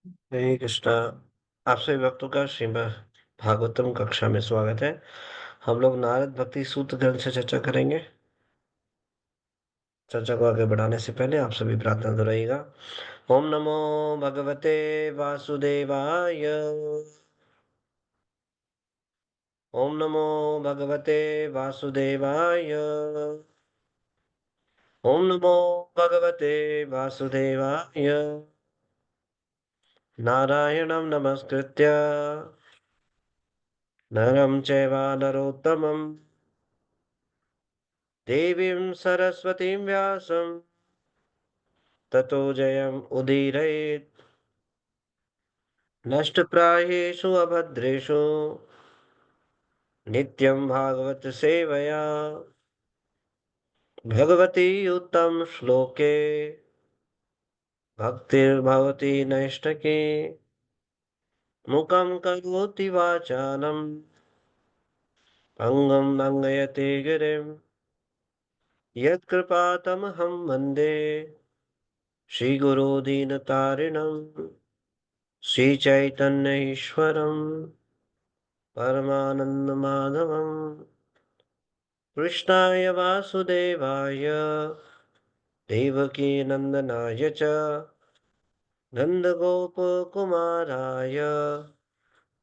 हरे कृष्णा। आप सभी भक्तों का श्रीमद् भागवतम कक्षा में स्वागत है। हम लोग नारद भक्ति सूत्र ग्रंथ से चर्चा करेंगे। चर्चा को आगे बढ़ाने से पहले आप सभी प्रार्थना दोहराइएगा। ओम नमो भगवते वासुदेवाय। ओम नमो भगवते वासुदेवाय। ओम नमो भगवते वासुदेवाय। नारायणं नमस्कृत्य नरं चैव नरोत्तमम् देवीं सरस्वतीं व्यासं ततो जयम् उदीरयेत्। नष्टप्रायेषु अभद्रेषु नित्यं भागवत सेवया भगवती उत्तम श्लोके भक्तिर्भवति नैष्टके। मुखं करोति वाचालं अंगं लङ्घयते गिरिं यत्कृपातमहं वन्दे श्रीगुरो दीनतारिणं श्रीचैतन्य ईश्वरम् परमानन्दमाधवम् कृष्णाय वासुदेवाय देवकीनन्दनाय च नन्दगोपकुमाराय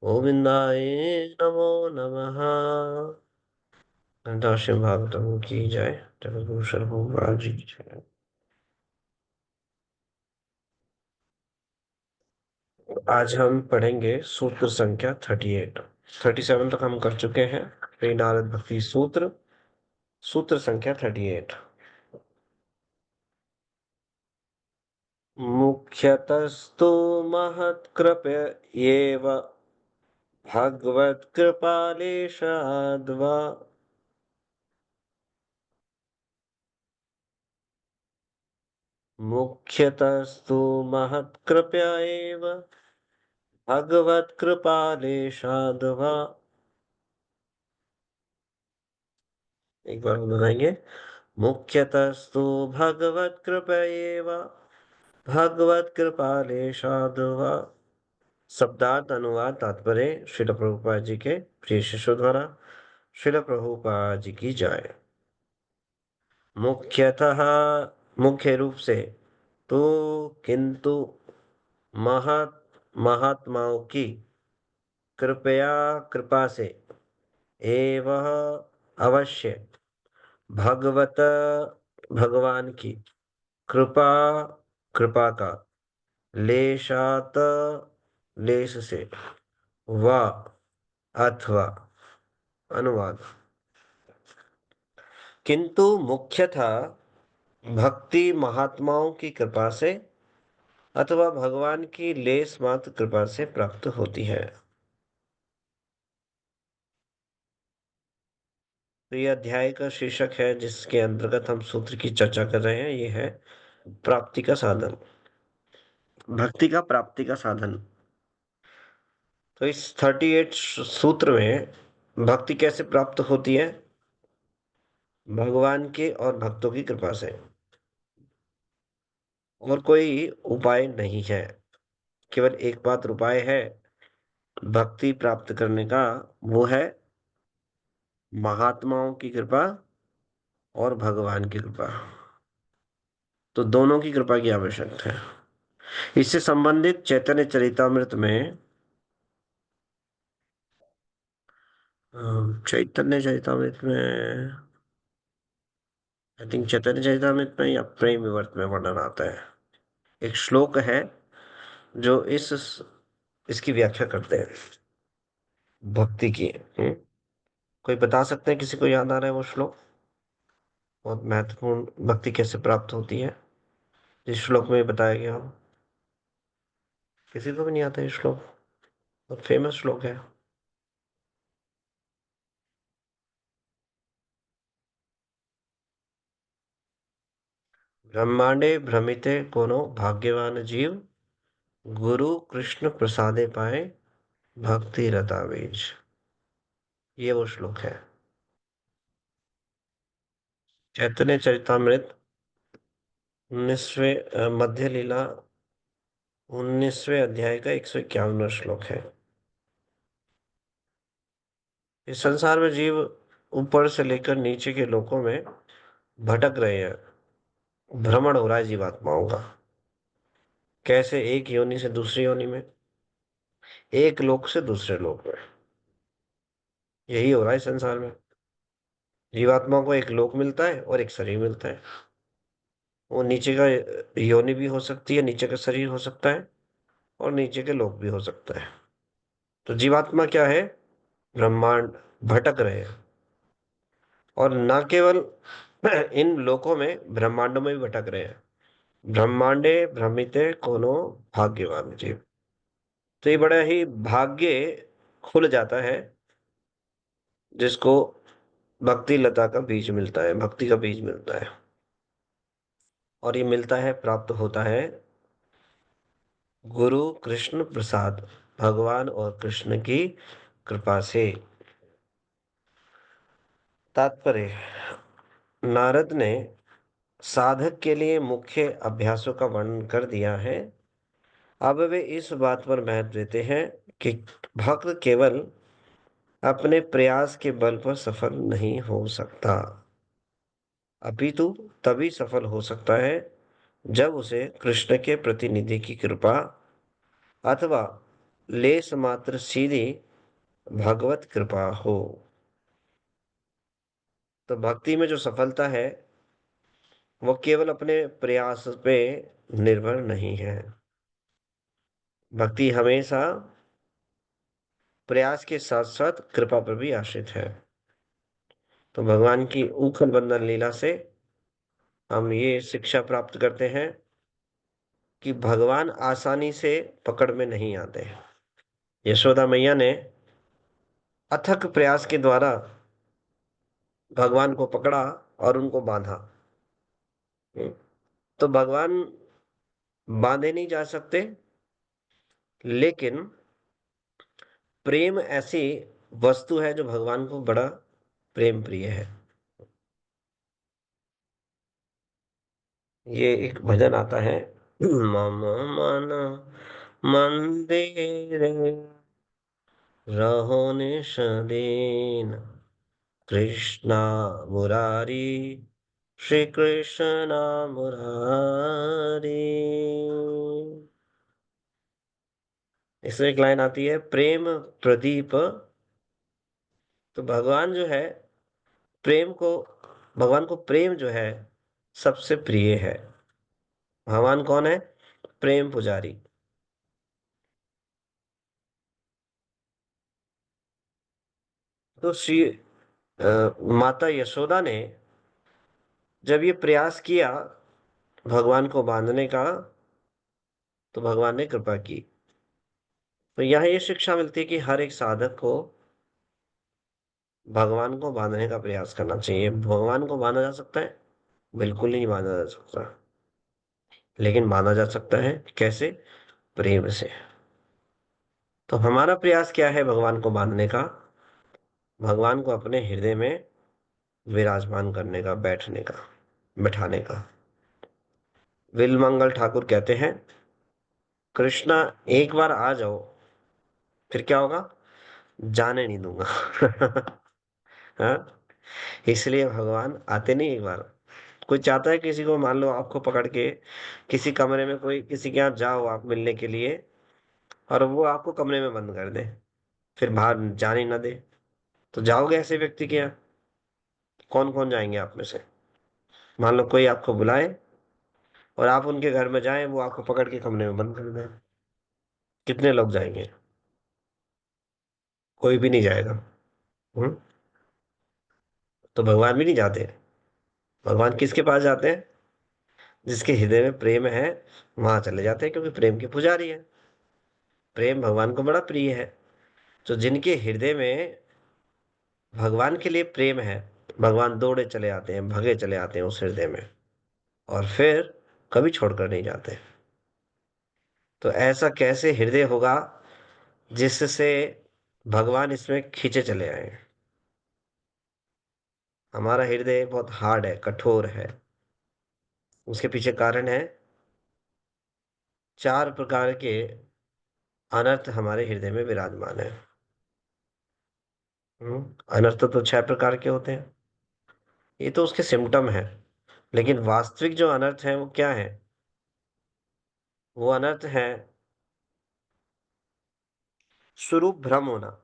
गोविन्दाय नमो नमः। श्रीमद् भागवतम की जय। जगद्गुरु सर्वभूपाल जी की जय। आज हम पढ़ेंगे सूत्र संख्या 38। 37 तक हम कर चुके हैं। श्री नारद भक्ति सूत्र, सूत्र संख्या 38। मुख्यतस्तु महत्कृपयैव भगवत्कृपालेशाद्वा मुख्यतस्तु महत्कृपया एव भगवत्कृपालेशाद्वा। एक बार दोहराएंगे। मुख्यतस्तु भगवत्कृपया एव भगवत्कृपालेशाद्वा। शब्दार्थ अनुवाद तात्पर्य श्रील प्रभुपाद जी के प्रिय शिष्यों द्वारा। श्रील प्रभुपाद जी की जय। मुख्यतः, मुख्य रूप से, तो, किंतु, महत, महात्माओं की, कृपया, कृपा से, एवं, अवश्य, भगवत, भगवान की, कृपा, कृपा का, लेशात, लेश से, व, अथवा। अनुवाद। किंतु मुख्यतः भक्ति महात्माओं की कृपा से अथवा भगवान की लेस मात्र कृपा से प्राप्त होती है। तो यह अध्याय का शीर्षक है जिसके अंतर्गत हम सूत्र की चर्चा कर रहे हैं। यह है प्राप्ति का साधन, भक्ति का प्राप्ति का साधन। तो इस 38 सूत्र में भक्ति कैसे प्राप्त होती है? भगवान के और भक्तों की कृपा से, और कोई उपाय नहीं है। केवल एक मात्र उपाय है भक्ति प्राप्त करने का, वो है महात्माओं की कृपा और भगवान की कृपा। तो दोनों की कृपा की आवश्यकता है। इससे संबंधित चैतन्य चरितामृत में, चैतन्य चरितामृत में, आई थिंक चैतन्य चरितामृत में या प्रेम विवर्त में वर्णन आता है। एक श्लोक है जो इसकी व्याख्या करते हैं भक्ति की। कोई बता सकते हैं? किसी को याद आ रहा है वो श्लोक? बहुत महत्वपूर्ण, भक्ति कैसे प्राप्त होती है जिस श्लोक में बताया गया हो। किसी को भी नहीं आता ये श्लोक? बहुत फेमस श्लोक है। ब्रह्मांडे भ्रमिते कोनो भाग्यवान जीव गुरु कृष्ण प्रसादे पाए भक्ति रता बीज। ये वो श्लोक है। चैतन्य चरितामृत 19वें मध्य लीला 19वें अध्याय का 151वां श्लोक है। इस संसार में जीव ऊपर से लेकर नीचे के लोकों में भटक रहे हैं। भ्रमण हो रहा है जीवात्माओं का। कैसे? एक योनि से दूसरी योनि में, एक लोक से दूसरे लोक में। यही हो रहा है संसार में। जीवात्मा को एक लोक मिलता है और एक शरीर मिलता है। वो नीचे का योनि भी हो सकती है, नीचे का शरीर हो सकता है, और नीचे के लोक भी हो सकता है। तो जीवात्मा क्या है? ब्रह्मांड भटक रहे हैं। और न केवल इन लोकों में, ब्रह्मांडों में भी भटक रहे हैं। ब्रह्मांडे भ्रमिते कोनो भाग्यवान जीव। तो ये बड़ा ही भाग्य खुल जाता है जिसको भक्ति लता का बीज मिलता है, भक्ति का बीज मिलता है। और ये मिलता है, प्राप्त होता है गुरु कृष्ण प्रसाद, भगवान और कृष्ण की कृपा से। तात्पर्य: नारद ने साधक के लिए मुख्य अभ्यासों का वर्णन कर दिया है। अब वे इस बात पर महत्व देते हैं कि भक्त केवल अपने प्रयास के बल पर सफल नहीं हो सकता, अपितु तभी सफल हो सकता है जब उसे कृष्ण के प्रतिनिधि की कृपा अथवा लेस मात्र सीधी भगवत कृपा हो। तो भक्ति में जो सफलता है वो केवल अपने प्रयास पे निर्भर नहीं है। भक्ति हमेशा प्रयास के साथ साथ कृपा पर भी आश्रित है। तो भगवान की उखल बंधन लीला से हम ये शिक्षा प्राप्त करते हैं कि भगवान आसानी से पकड़ में नहीं आते। यशोदा मैया ने अथक प्रयास के द्वारा भगवान को पकड़ा और उनको बांधा। तो भगवान बांधे नहीं जा सकते, लेकिन प्रेम ऐसी वस्तु है जो भगवान को बड़ा प्रेम प्रिय है। ये एक भजन आता है, मम मन मंदिर रहो निष्दीन, कृष्णा मुरारी, श्री कृष्णा मुरारी। इसमें एक लाइन आती है, प्रेम प्रदीप। तो भगवान जो है, प्रेम को भगवान को प्रेम जो है सबसे प्रिय है। भगवान कौन है? प्रेम पुजारी। तो श्री माता यशोदा ने जब ये प्रयास किया भगवान को बांधने का, तो भगवान ने कृपा की। तो यहाँ ये शिक्षा मिलती है कि हर एक साधक को भगवान को बांधने का प्रयास करना चाहिए। भगवान को बांधा जा सकता है? बिल्कुल नहीं बांधा जा सकता, लेकिन बांधा जा सकता है कैसे? प्रेम से। तो हमारा प्रयास क्या है भगवान को बांधने का? भगवान को अपने हृदय में विराजमान करने का, बैठने का, बिठाने का। विलमंगल ठाकुर कहते हैं, कृष्णा एक बार आ जाओ, फिर क्या होगा? जाने नहीं दूंगा। हाँ, इसलिए भगवान आते नहीं एक बार। कोई चाहता है किसी को, मान लो आपको पकड़ के किसी कमरे में, कोई किसी के यहाँ जाओ आप मिलने के लिए, और वो आपको कमरे में बंद कर दे, फिर बाहर जाने ना दे, तो जाओगे ऐसे व्यक्ति के यहाँ? कौन कौन जाएंगे आप में से? मान लो कोई आपको बुलाए और आप उनके घर में जाएं, वो आपको पकड़ के कमरे में बंद कर दें, कितने लोग जाएंगे? कोई भी नहीं जाएगा। हम्म। तो भगवान भी नहीं जाते। भगवान किसके पास जाते हैं? जिसके हृदय में प्रेम है, वहां चले जाते हैं, क्योंकि प्रेम के पुजारी है। प्रेम भगवान को बड़ा प्रिय है। तो जिनके हृदय में भगवान के लिए प्रेम है, भगवान दौड़े चले आते हैं, भगे चले आते हैं उस हृदय में, और फिर कभी छोड़कर नहीं जाते। तो ऐसा कैसे हृदय होगा जिससे भगवान इसमें खींचे चले आए? हमारा हृदय बहुत हार्ड है, कठोर है। उसके पीछे कारण है 4 प्रकार के अनर्थ हमारे हृदय में विराजमान है। अनर्थ तो 6 प्रकार के होते हैं। ये तो उसके सिम्टम है, लेकिन वास्तविक जो अनर्थ है वो क्या है? वो अनर्थ है स्वरूप भ्रम होना।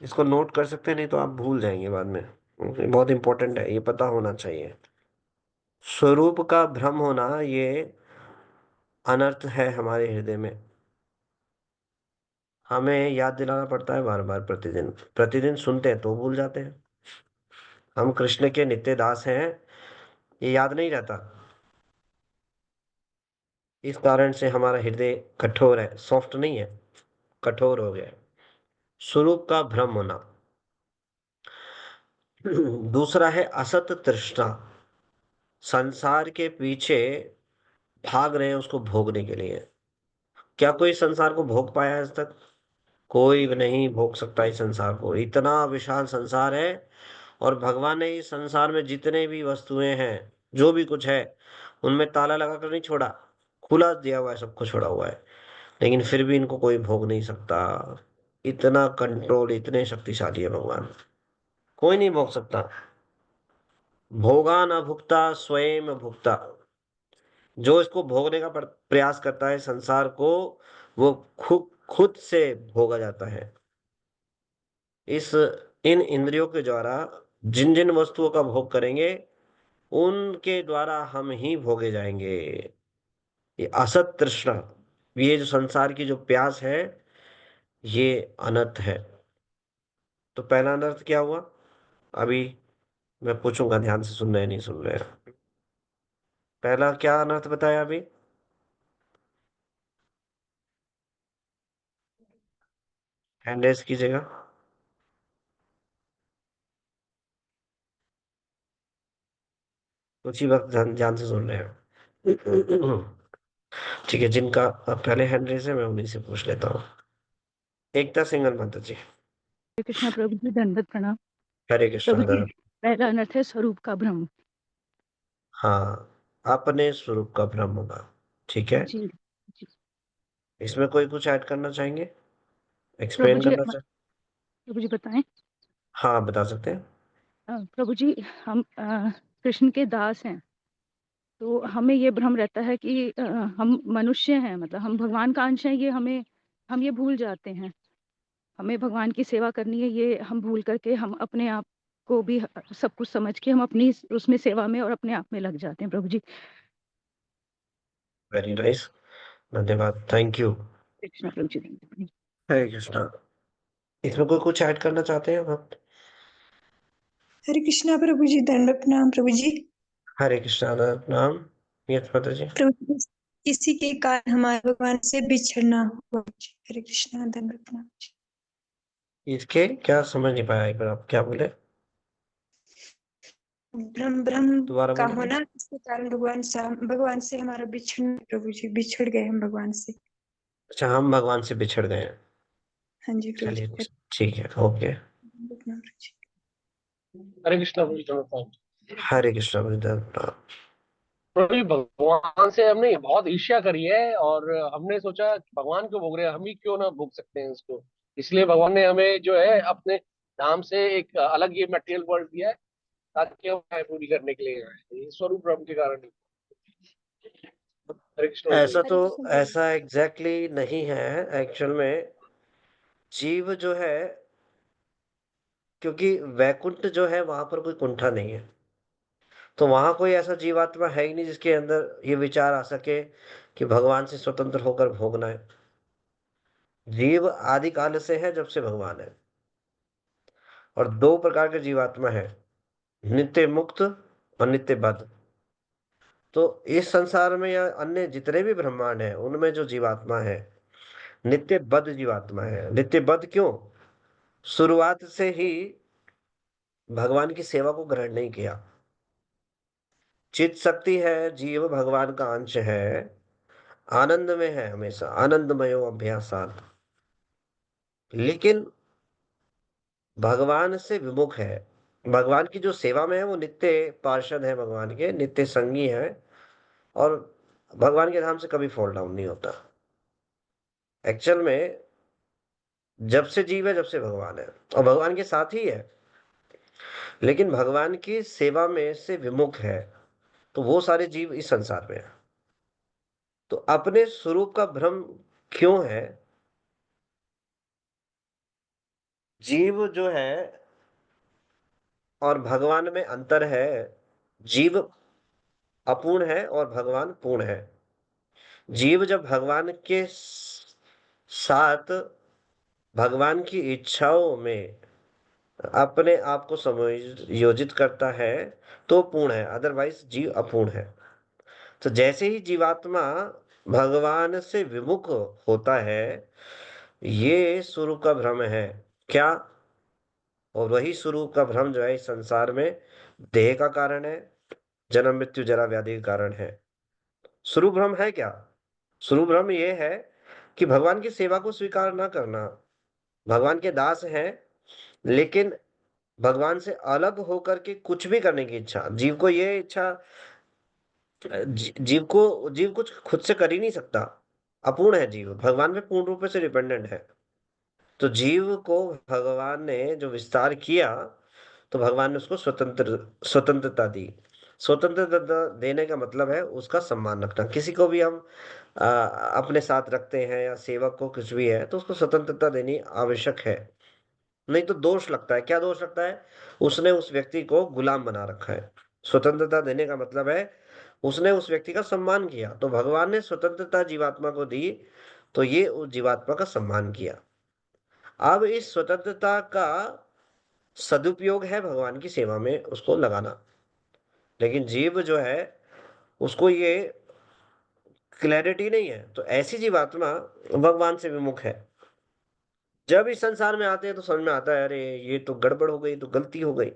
इसको नोट कर सकते हैं, नहीं तो आप भूल जाएंगे बाद में। बहुत इंपॉर्टेंट है, ये पता होना चाहिए। स्वरूप का भ्रम होना, ये अनर्थ है हमारे हृदय में। हमें याद दिलाना पड़ता है बार बार, प्रतिदिन प्रतिदिन सुनते हैं तो भूल जाते हैं। हम कृष्ण के नित्य दास हैं, ये याद नहीं रहता। इस कारण से हमारा हृदय कठोर है, सॉफ्ट नहीं है, कठोर हो गया है। स्वरूप का भ्रम होना। दूसरा है असत तृष्णा। संसार के पीछे भाग रहे हैं उसको भोगने के लिए। क्या कोई संसार को भोग पाया है आज तक? कोई भी नहीं भोग सकता इस संसार को, इतना विशाल संसार है। और भगवान ने इस संसार में जितने भी वस्तुएं हैं, जो भी कुछ है, उनमें ताला लगा कर नहीं छोड़ा, खुला दिया हुआ है, सबको छोड़ा हुआ है। लेकिन फिर भी इनको कोई भोग नहीं सकता। इतना कंट्रोल, इतने शक्तिशाली है भगवान, कोई नहीं भोग सकता। भोगा न भुगता स्वयं भुगता। जो इसको भोगने का प्रयास करता है संसार को, वो खुद खुद से भोगा जाता है। इस इन इंद्रियों के द्वारा जिन जिन वस्तुओं का भोग करेंगे, उनके द्वारा हम ही भोगे जाएंगे। ये असत तृष्णा, ये जो संसार की जो प्यास है, ये अनर्थ है। तो पहला अनर्थ क्या हुआ? अभी मैं पूछूंगा, ध्यान से सुन रहे हैं नहीं सुन रहे हैं। पहला क्या अनर्थ बताया अभी? हैंड रेस कीजिएगा। कुछ ही वक्त ध्यान ध्यान से सुन रहे हैं। ठीक है, जिनका अब पहले हैंड रेस है मैं उन्हीं से पूछ लेता हूँ। एकता सिंगल माता जी। हरे कृष्णा प्रभु जी, दंडवत प्रणाम। हरे प्रभु कृष्णा जी, धर्म। पहला अनर्थ है स्वरूप का भ्रम। हाँ, अपने स्वरूप का भ्रम होगा। ठीक है। जी जी। इसमें कोई कुछ ऐड करना चाहेंगे, प्रभु एक्सप्लेन जी, करना चाहे? प्रभु जी बताएं। हाँ, बता सकते हैं। प्रभु जी, हम कृष्ण के दास हैं, तो हमें ये भ्रम रहता है कि हम मनुष्य हैं, मतलब हम भगवान का अंश हैं, ये हम ये भूल जाते हैं। हमें भगवान की सेवा करनी है, ये हम भूल करके हम अपने आप को भी सब कुछ समझ के हम अपनी उसमें सेवा में और अपने आप में लग जाते हैं प्रभु जी। वेरी नाइस, धन्यवाद, थैंक यू। कृष्णा प्रभु जी। हरे कृष्णा। इसमें कोई कुछ ऐड करना चाहते हैं आप? हरे कृष्णा प्रभु जी, दंड प्रणाम प्रभु जी। हरे कृष्णा नाम। यस माता जी। प्रभु जी, इसी के कारण हमारे भगवान से बिछड़ना हुआ। हरे कृष्णा, दंड प्रणाम जी। इसके क्या समझ नहीं पाया, एक बार आप क्या बोले? भ्रम भ्रम दोबारा का बोले। होना, इसके कारण भगवान से हमारा बिछड़ना। प्रभु जी, बिछड़ गए हम भगवान से। अच्छा, हम भगवान से बिछड़ गए हैं। हाँ जी प्रभु चलिए, जी। ठीक है, ओके। दंड प्रणाम प्रभु जी। हरे कृष्णा प्रभु जी। हरे कृष्णा वृंदावन। प्रभु जी, भगवान से हमने बहुत ईर्ष्या करी है और हमने सोचा कि भगवान क्यों भोग रहे हैं, हम ही क्यों ना भोग सकते हैं इसको। इसलिए भगवान ने हमें जो है अपने धाम से एक अलग ये मटेरियल वर्ल्ड दिया है, ताकि हम आए पूरी करने के लिए आए। ये स्वरूप ब्रह्म के कारण ही। हरे कृष्णा प्रभु ऐसा जी। तो, हरे कृष्ण प्रभु जी। ऐसा एग्जैक्टली नहीं है एक्चुअल में। जीव जो है, क्योंकि वैकुंठ जो है वहां पर कोई कुंठा नहीं है, तो वहां कोई ऐसा जीवात्मा है ही नहीं जिसके अंदर ये विचार आ सके कि भगवान से स्वतंत्र होकर भोगना है। जीव आदि काल से है, जब से भगवान है। और 2 प्रकार के जीवात्मा है, नित्य मुक्त और नित्य बद्ध। तो इस संसार में या अन्य जितने भी ब्रह्मांड है, उनमें जो जीवात्मा है, नित्य बद्ध जीवात्मा है। नित्य बद्ध क्यों? शुरुआत से ही भगवान की सेवा को ग्रहण नहीं किया। चित शक्ति है, जीव भगवान का अंश है, आनंद में है, हमेशा आनंदमयो अभ्यासात, लेकिन भगवान से विमुख है। भगवान की जो सेवा में है वो नित्य पार्षद है, भगवान के नित्य संगी है। और भगवान के धाम से कभी फॉल डाउन नहीं होता। एक्चुअल में जब से जीव है, जब से भगवान है, और भगवान के साथ ही है, लेकिन भगवान की सेवा में से विमुख है, तो वो सारे जीव इस संसार में है। तो अपने स्वरूप का भ्रम क्यों है? जीव जो है और भगवान में अंतर है। जीव अपूर्ण है और भगवान पूर्ण है। जीव जब भगवान के साथ भगवान की इच्छाओं में अपने आप को समायोजित करता है तो पूर्ण है, अदरवाइज जीव अपूर्ण है। तो जैसे ही जीवात्मा भगवान से विमुख होता है, ये स्वरूप का भ्रम है। क्या? और वही स्वरूप का भ्रम जो है इस संसार में देह का कारण है, जन्म मृत्यु जरा व्याधि का कारण है। स्वरूप भ्रम है क्या? स्वरूप भ्रम ये है कि भगवान की सेवा को स्वीकार ना करना। भगवान के दास हैं, लेकिन भगवान से अलग होकर के कुछ भी करने की इच्छा, जीव को ये इच्छा, जीव कुछ खुद से कर ही नहीं सकता। अपूर्ण है जीव, भगवान पे पूर्ण रूप से डिपेंडेंट है। तो जीव को भगवान ने जो विस्तार किया, तो भगवान ने उसको स्वतंत्रता दी। स्वतंत्रता देने का मतलब है उसका सम्मान रखना। किसी को भी हम अपने साथ रखते हैं या सेवक को कुछ भी है, तो उसको स्वतंत्रता देनी आवश्यक है। नहीं तो दोष लगता है। क्या दोष लगता है? उसने उस व्यक्ति को गुलाम बना रखा है। स्वतंत्रता देने का मतलब है उसने उस व्यक्ति का सम्मान किया। तो भगवान ने स्वतंत्रता जीवात्मा को दी, तो ये उस जीवात्मा का सम्मान किया। अब इस स्वतंत्रता का सदुपयोग है भगवान की सेवा में उसको लगाना। लेकिन जीव जो है, उसको ये क्लैरिटी नहीं है, तो ऐसी जीवात्मा भगवान से विमुख है। जब इस संसार में आते हैं तो समझ में आता है, अरे ये तो गड़बड़ हो गई, तो गलती हो गई।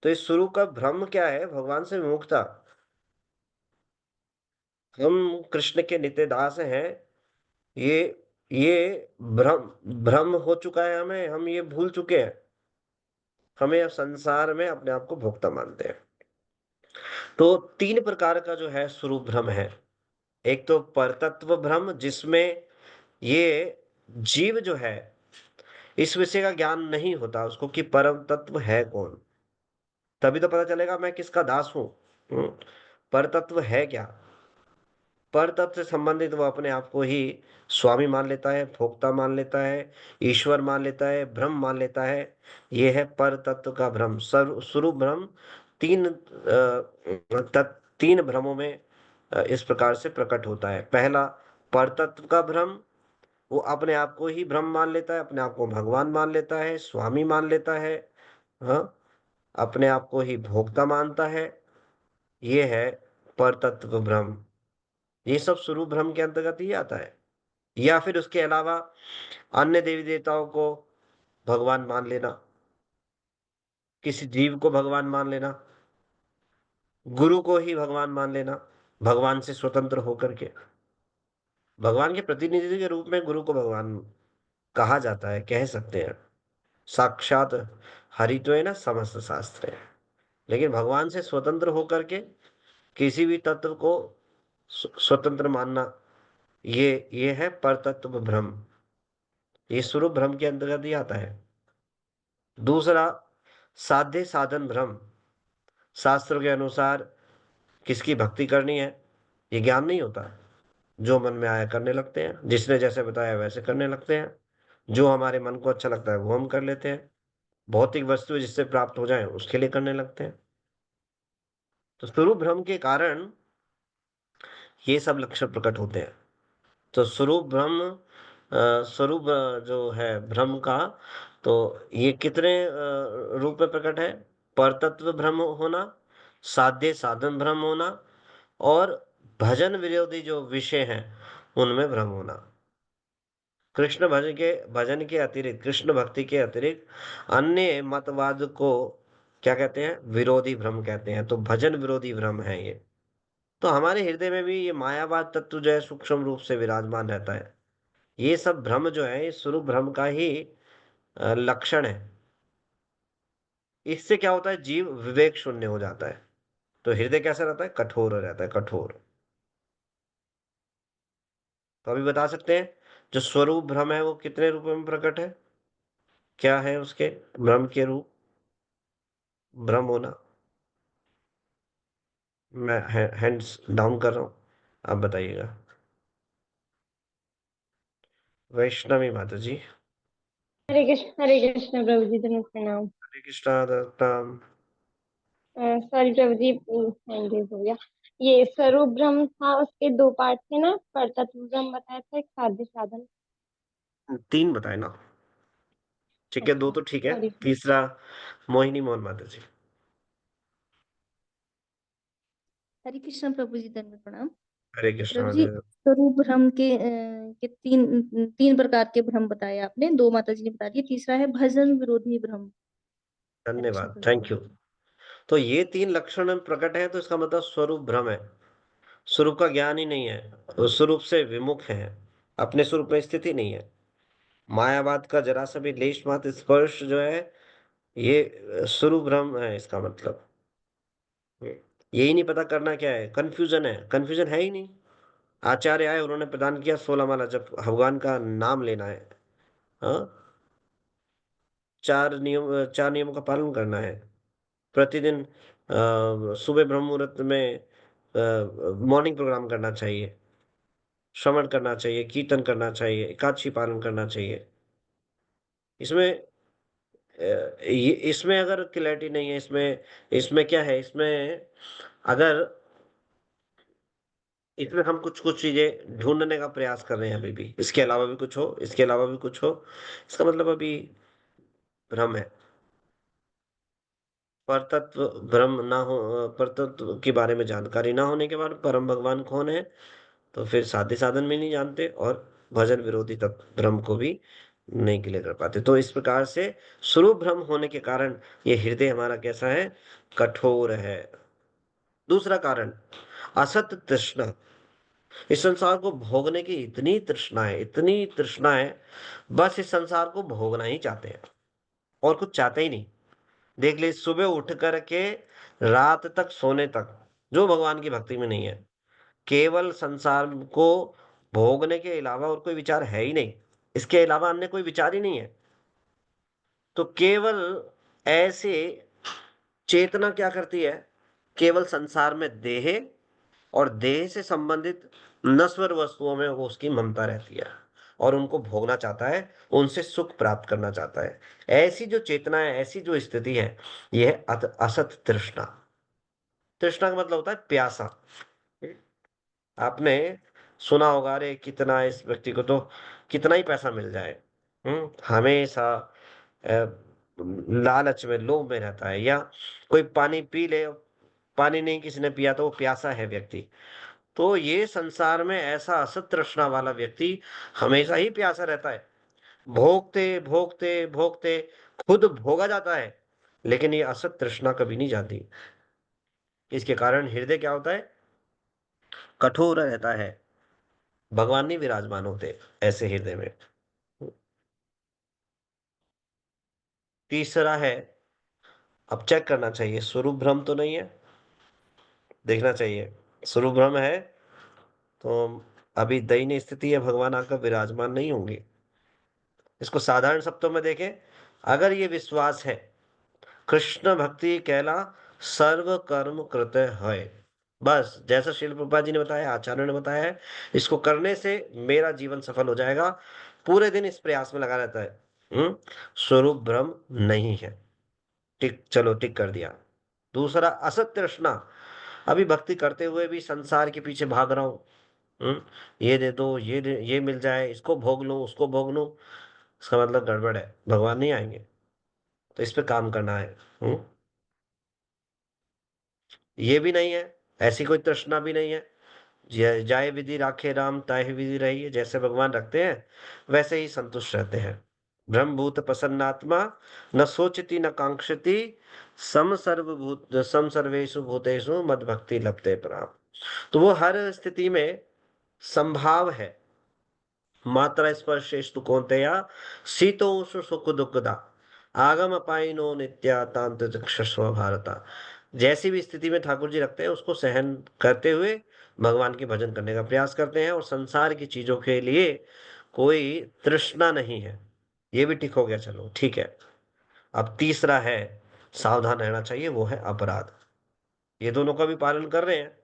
तो इस स्वरूप का भ्रम क्या है? भगवान से विमुखता। हम कृष्ण के नित्य दास हैं, ये ये भ्रम भ्रम हो चुका है हमें, हम ये भूल चुके हैं। हमें अब संसार में अपने आप को भोक्ता मानते हैं। तो तीन प्रकार का जो है स्वरूप भ्रम है। एक तो परतत्व भ्रम, जिसमें ये जीव जो है इस विषय का ज्ञान नहीं होता उसको कि परम तत्व है कौन। तभी तो पता चलेगा मैं किसका दास हूं। पर तत्व है क्या? पर तत्व से संबंधित वो अपने आप को ही स्वामी मान लेता है, भोक्ता मान लेता है, ईश्वर मान लेता है, ब्रह्म मान लेता है। ये है पर तत्व का भ्रम। सर्व स्वरूप भ्रम तीन भ्रमों में इस प्रकार से प्रकट होता है। पहला, पर तत्व का भ्रम, वो अपने आप को ही ब्रह्म मान लेता है, अपने आप को भगवान मान लेता है, स्वामी मान लेता है। हाँ, अपने आप को ही भोक्ता मानता है। ये है परतत्व भ्रम। ये सब स्वरूप भ्रम के अंतर्गत ही आता है। या फिर उसके अलावा अन्य देवी देवताओं को भगवान मान लेना, किसी जीव को भगवान मान लेना, गुरु को ही भगवान मान लेना, भगवान से स्वतंत्र होकर के। भगवान के प्रतिनिधि के रूप में गुरु को भगवान कहा जाता है, कह सकते हैं। साक्षात हरि तो है ना, समस्त शास्त्र है। लेकिन भगवान से स्वतंत्र होकर के किसी भी तत्व को स्वतंत्र मानना, ये है परतत्व भ्रम। ये स्वरूप भ्रम के अंतर्गत ही आता है। दूसरा, साध्य साधन भ्रम। शास्त्रों के अनुसार किसकी भक्ति करनी है ये ज्ञान नहीं होता। जो मन में आया करने लगते हैं, जिसने जैसे बताया वैसे करने लगते हैं। जो हमारे मन को अच्छा लगता है वो हम कर लेते हैं। भौतिक वस्तु जिससे प्राप्त हो जाए उसके लिए करने लगते हैं। तो स्वरूप भ्रम के कारण ये सब लक्षण प्रकट होते हैं। तो स्वरूप भ्रम, स्वरूप जो है भ्रम का, तो ये कितने रूप में प्रकट है? परतत्व भ्रम होना, साध्य साधन भ्रम होना, और भजन विरोधी जो विषय हैं उनमें भ्रम होना। भजन के अतिरिक्त, कृष्ण भक्ति के अतिरिक्त अन्य मतवाद को क्या कहते हैं? विरोधी भ्रम कहते हैं। तो भजन विरोधी भ्रम है ये। तो हमारे हृदय में भी ये मायावाद तत्व जो है सूक्ष्म रूप से विराजमान रहता है। ये सब भ्रम जो है, इस स्वरूप भ्रम का ही लक्षण है। इससे क्या होता है? जीव विवेक शून्य हो जाता है। तो हृदय कैसा रहता है? कठोर रहता है, कठोर। तो अभी बता सकते हैं जो स्वरूप भ्रम है वो कितने रूपों में प्रकट है? क्या है उसके भ्रम के रूप? भ्रम होना। मैं हैंड्स डाउन कर रहा हूँ, आप बताइएगा। वैष्णवी माता जी। हरे कृष्ण प्रभु जी, धन्यवाद प्रणाम। हरे कृष्णा दत्ताम। सॉरी प्रभु जी, हैंड हो गया। ये स्वरूप ब्रह्म था, उसके दो पार्ट थे ना, परतत्व ब्रह्म बताया था, एक साध्य साधन। 3 बताए ना। ठीक है, 2 अच्छा तो ठीक है, सॉरी। तीसरा मोहिनी मोहन माता जी। हरे कृष्ण प्रभु जी, धन्यवाद प्रणाम। हरे कृष्णा प्रभु जी, स्वरूप भ्रम के तीन प्रकार के भ्रम बताए आपने, दो माता जी ने बता दिए, तीसरा है भजन विरोधी भ्रम। हरे कृष्ण धन्यवाद, प्रभु जी। Thank you. तो ये 3 लक्षण प्रकट है, तो इसका मतलब स्वरूप भ्रम है। स्वरूप का ज्ञान ही नहीं है, वो स्वरूप से विमुख है, अपने स्वरूप में स्थिति नहीं है। मायावाद का जरा सा भी लेश मात्र स्पर्श जो है, ये स्वरूप भ्रम है इसका मतलब। यही नहीं पता करना क्या है, कंफ्यूजन है, कंफ्यूजन है ही नहीं। आचार्य आए, उन्होंने प्रदान किया 16 माला जब भगवान का नाम लेना है। हाँ, 4 नियमों का पालन करना है प्रतिदिन। सुबह ब्रह्म मुहूर्त में मॉर्निंग प्रोग्राम करना चाहिए, श्रवण करना चाहिए, कीर्तन करना चाहिए, एकादशी पालन करना चाहिए। इसमें इसमें अगर क्लैरिटी नहीं है, इसमें इसमें क्या है, इसमें अगर इसमें हम कुछ कुछ चीजें ढूंढने का प्रयास कर रहे हैं अभी भी, इसके अलावा भी कुछ हो, इसके अलावा भी कुछ हो, इसका मतलब अभी भ्रम है। परतत्व भ्रम ना हो, परतत्व के बारे में जानकारी ना होने के बाद परम भगवान कौन है, तो फिर साध्य साधन में नहीं जानते, और भजन विरोधी तत्व भ्रम को भी नहीं क्लियर कर पाते। तो इस प्रकार से स्वरूप भ्रम होने के कारण ये हृदय हमारा कैसा है, कठोर है। दूसरा कारण असत तृष्णा। इस संसार को भोगने की इतनी तृष्णा है, इतनी तृष्णा है, बस इस संसार को भोगना ही चाहते हैं और कुछ चाहते ही नहीं। देख ले, सुबह उठ करके रात तक सोने तक जो भगवान की भक्ति में नहीं है, केवल संसार को भोगने के अलावा और कोई विचार है ही नहीं, इसके अलावा अन्य कोई विचार ही नहीं है। तो केवल ऐसे चेतना क्या करती है, केवल संसार में देह और देह से संबंधित नश्वर वस्तुओं में वो उसकी ममता रहती है और उनको भोगना चाहता है, उनसे सुख प्राप्त करना चाहता है। ऐसी जो चेतना है, ऐसी जो स्थिति है, यह है असत तृष्णा। तृष्णा का मतलब होता है प्यासा। आपने सुना होगा, अरे कितना इस व्यक्ति को तो कितना ही पैसा मिल जाए, हमेशा लालच में, लोभ में रहता है। या कोई पानी पी ले, पानी नहीं किसी ने पिया तो वो प्यासा है व्यक्ति। तो ये संसार में ऐसा असत तृष्णा वाला व्यक्ति हमेशा ही प्यासा रहता है, भोगते भोगते भोगते खुद भोगा जाता है, लेकिन ये असत तृष्णा कभी नहीं जाती। इसके कारण हृदय क्या होता है, कठोर रहता है, भगवान नहीं विराजमान होते ऐसे हृदय में। तीसरा है, अब चेक करना चाहिए स्वरूप भ्रम तो नहीं है, देखना चाहिए। स्वरूप भ्रम है तो अभी दयनीय स्थिति है, भगवान आकर विराजमान नहीं होंगे। इसको साधारण शब्दों में देखें, अगर ये विश्वास है कृष्ण भक्ति कहला सर्व कर्म कृत है, बस जैसा श्रील प्रभुपाद जी ने बताया, आचार्य ने बताया है, इसको करने से मेरा जीवन सफल हो जाएगा, पूरे दिन इस प्रयास में लगा रहता है, स्वरूप भ्रम नहीं है। टिक, चलो टिक कर दिया। दूसरा असत तृष्णा, अभी भक्ति करते हुए भी संसार के पीछे भाग रहा हूं, ये दे दो, ये मिल जाए, इसको भोग लूं, उसको भोग लूं, इसका मतलब गड़बड़ है, भगवान नहीं आएंगे। तो इस पे काम करना है। ये भी नहीं है, ऐसी कोई तृष्णा भी नहीं है, जाय विधि राखे राम ताहि विधि रही है, जैसे भगवान रखते हैं वैसे ही संतुष्ट रहते हैं। ब्रह्मभूत प्रसन्नात्मा न सोचती न कांक्षती, सम सर्वेषु भूतेषु मद भक्ति लभते प्राप। तो वो हर स्थिति में संभाव है। मात्रा स्पर्शेस्तु कौन्तेया शीतोषु सुख दुखदा, आगम पाइनो नित्या तांत्रिक भारता। जैसी भी स्थिति में ठाकुर जी रखते हैं, उसको सहन करते हुए भगवान के भजन करने का प्रयास करते हैं और संसार की चीजों के लिए कोई तृष्णा नहीं है। ये भी ठीक हो गया, चलो ठीक है। अब तीसरा है सावधान रहना चाहिए, वो है अपराध। ये दोनों का भी पालन कर रहे हैं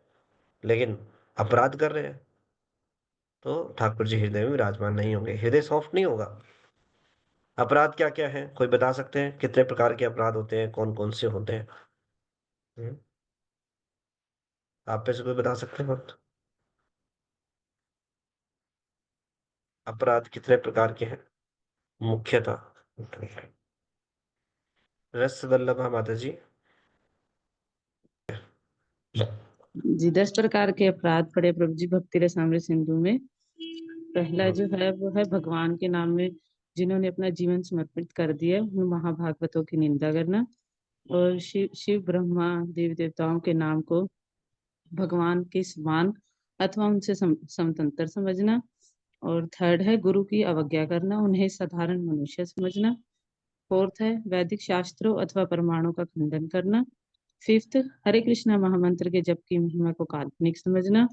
लेकिन अपराध कर रहे हैं, तो ठाकुर जी हृदय में विराजमान नहीं होंगे, हृदय सॉफ्ट नहीं होगा। अपराध क्या क्या है, कोई बता सकते हैं? कितने प्रकार के अपराध होते हैं, कौन कौन से होते हैं? हम्म, आप पे से कोई बता सकते हैं? अपराध कितने प्रकार के हैं मुख्यतः? रस वल्लभा माता जी। जी 10 प्रकार के अपराध पड़े प्रभु जी भक्ति रसामृत सिंधु में। पहला जो है वो है भगवान के नाम में जिन्होंने अपना जीवन समर्पित कर दिया उन महाभागवतों की निंदा करना, और शिव ब्रह्मा देवी देवताओं के नाम को भगवान के समान अथवा उनसे समतंत्र समझना। और थर्ड है गुरु की अवज्ञा करना, उन्हें साधारण मनुष्य समझना। फोर्थ है वैदिक शास्त्रों अथवा प्रमाणों का खंडन करना। फिफ्थ हरे कृष्णा महामंत्र के जप की महिमा को काल्पनिक समझना।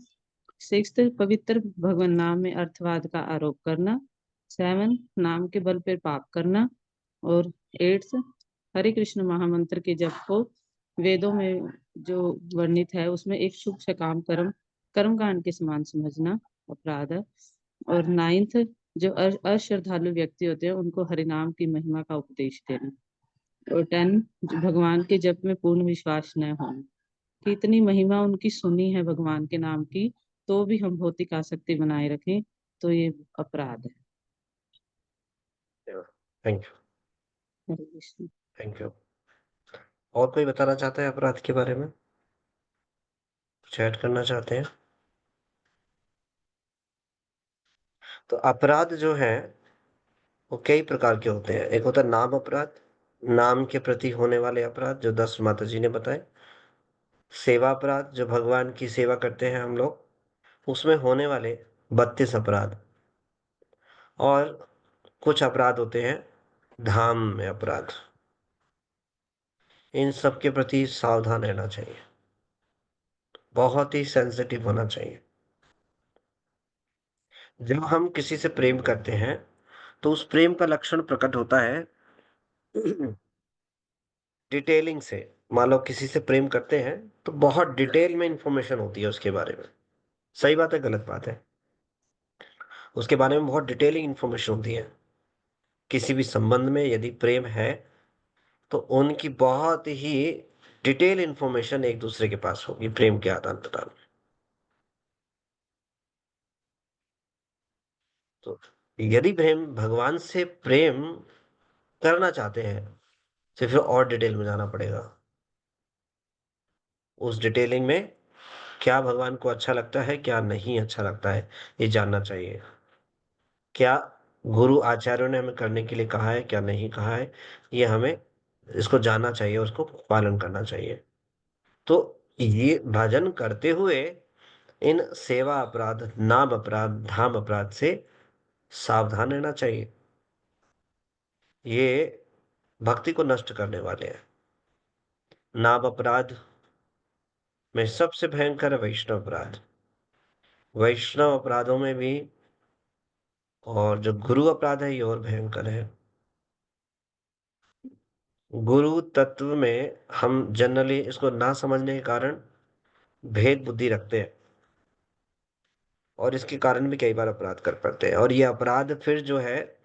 सिक्स्थ पवित्र भगवान नाम में अर्थवाद का आरोप करना। सेवन नाम के बल पर पाप करना। और एट्थ हरे कृष्ण महामंत्र के जप को वेदों में जो वर्णित है उसमें एक शुभ सकाम कर्मकांड के समान समझना अपराध है। और नाइन्थ जो अश्रद्धालु व्यक्ति होते हैं उनको हरिनाम की महिमा का उपदेश देना। और 10 जो भगवान के जप में पूर्ण विश्वास न होना, कि इतनी महिमा उनकी सुनी है भगवान के नाम की तो भी हम भौतिक आसक्ति बनाए रखें, तो ये अपराध है। Thank you, Hare Krishna. Thank you. और कोई बताना चाहता है अपराध के बारे में, कुछ ऐड करना चाहते हैं? तो अपराध जो है वो कई प्रकार के होते हैं। एक होता है नाम अपराध, नाम के प्रति होने वाले अपराध जो 10 माता जी ने बताए। सेवा अपराध, जो भगवान की सेवा करते हैं हम लोग, उसमें होने वाले 32 अपराध। और कुछ अपराध होते हैं धाम में अपराध। इन सब के प्रति सावधान रहना चाहिए, बहुत ही सेंसिटिव होना चाहिए। जब हम किसी से प्रेम करते हैं तो उस प्रेम का लक्षण प्रकट होता है डिटेलिंग से। मान लो किसी से प्रेम करते हैं तो बहुत डिटेल में इंफॉर्मेशन होती है उसके बारे में। सही बात है, गलत बात है? उसके बारे में बहुत डिटेलिंग इंफॉर्मेशन होती है। किसी भी संबंध में यदि प्रेम है तो उनकी बहुत ही डिटेल इंफॉर्मेशन एक दूसरे के पास होगी प्रेम के आदान प्रदान में। तो यदि प्रेम भगवान से प्रेम करना चाहते हैं तो फिर और डिटेल में जाना पड़ेगा। उस डिटेलिंग में क्या भगवान को अच्छा लगता है, क्या नहीं अच्छा लगता है, ये जानना चाहिए। क्या गुरु आचार्यों ने हमें करने के लिए कहा है, क्या नहीं कहा है, ये हमें इसको जानना चाहिए, उसको पालन करना चाहिए। तो ये भजन करते हुए इन सेवा अपराध, नाम अपराध, धाम अपराध से सावधान रहना चाहिए। ये भक्ति को नष्ट करने वाले हैं। नाम अपराध में सबसे भयंकर है वैष्णव अपराध। वैष्णव अपराधों में भी, और जो गुरु अपराध है ये और भयंकर है। गुरु तत्व में हम जनरली इसको ना समझने के कारण भेद बुद्धि रखते हैं और इसके कारण भी कई बार अपराध कर पड़ते हैं, और ये अपराध फिर जो है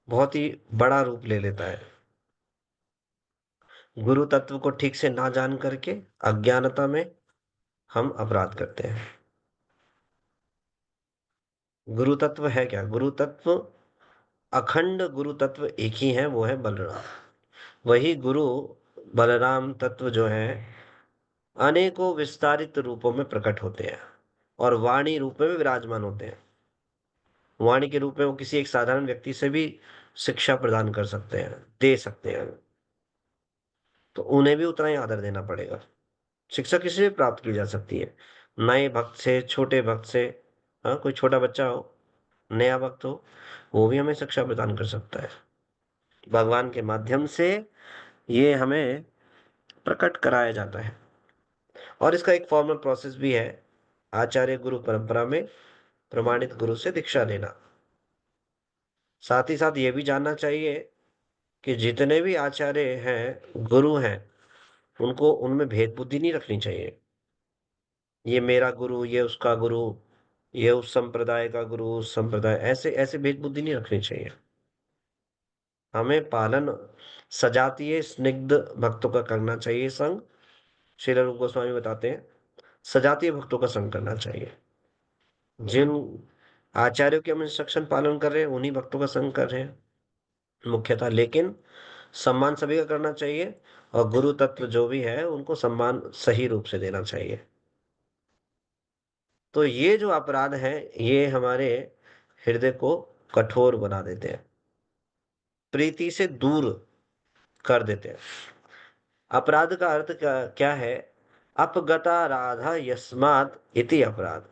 बहुत ही बड़ा रूप ले लेता है। गुरु तत्व को ठीक से ना जान करके अज्ञानता में हम अपराध करते हैं। गुरु तत्व है क्या? गुरु तत्व, अखंड गुरु तत्व एक ही है, वो है बलराम। वही गुरु बलराम तत्व जो है अनेकों विस्तारित रूपों में प्रकट होते हैं और वाणी रूप में भी विराजमान होते हैं। वाणी के रूप में वो किसी एक साधारण व्यक्ति से भी शिक्षा प्रदान कर सकते हैं, दे सकते हैं। तो उन्हें भी उतना ही आदर देना पड़ेगा। शिक्षा किसी भी प्राप्त की जा सकती है, नए भक्त से, छोटे भक्त से। हाँ, कोई छोटा बच्चा हो, नया भक्त हो, वो भी हमें शिक्षा प्रदान कर सकता है। भगवान के माध्यम से ये हमें प्रकट कराया जाता है। और इसका एक फॉर्मल प्रोसेस भी है। आचार्य गुरु परंपरा में प्रमाणित गुरु से दीक्षा लेना। साथ ही साथ ये भी जानना चाहिए कि जितने भी आचार्य हैं, गुरु हैं, उनको उनमें भेद बुद्धि नहीं रखनी चाहिए। ये मेरा गुरु, ये उसका गुरु, ये उस संप्रदाय का गुरु, उस संप्रदाय, ऐसे ऐसे भेद बुद्धि नहीं रखनी चाहिए। हमें पालन सजातीय स्निग्ध भक्तों का करना चाहिए संग। श्रील रूप गोस्वामी बताते हैं सजातीय भक्तों का संग करना चाहिए। जिन आचार्यों के हम इंस्ट्रक्शन पालन कर रहे हैं उन्हीं भक्तों का संग कर रहे हैं मुख्यतः, लेकिन सम्मान सभी का करना चाहिए और गुरु तत्व जो भी है उनको सम्मान सही रूप से देना चाहिए। तो ये जो अपराध है ये हमारे हृदय को कठोर बना देते हैं, प्रीति से दूर कर देते हैं। अपराध का अर्थ क्या है? अपगता राधा यस्मात् इति अपराध।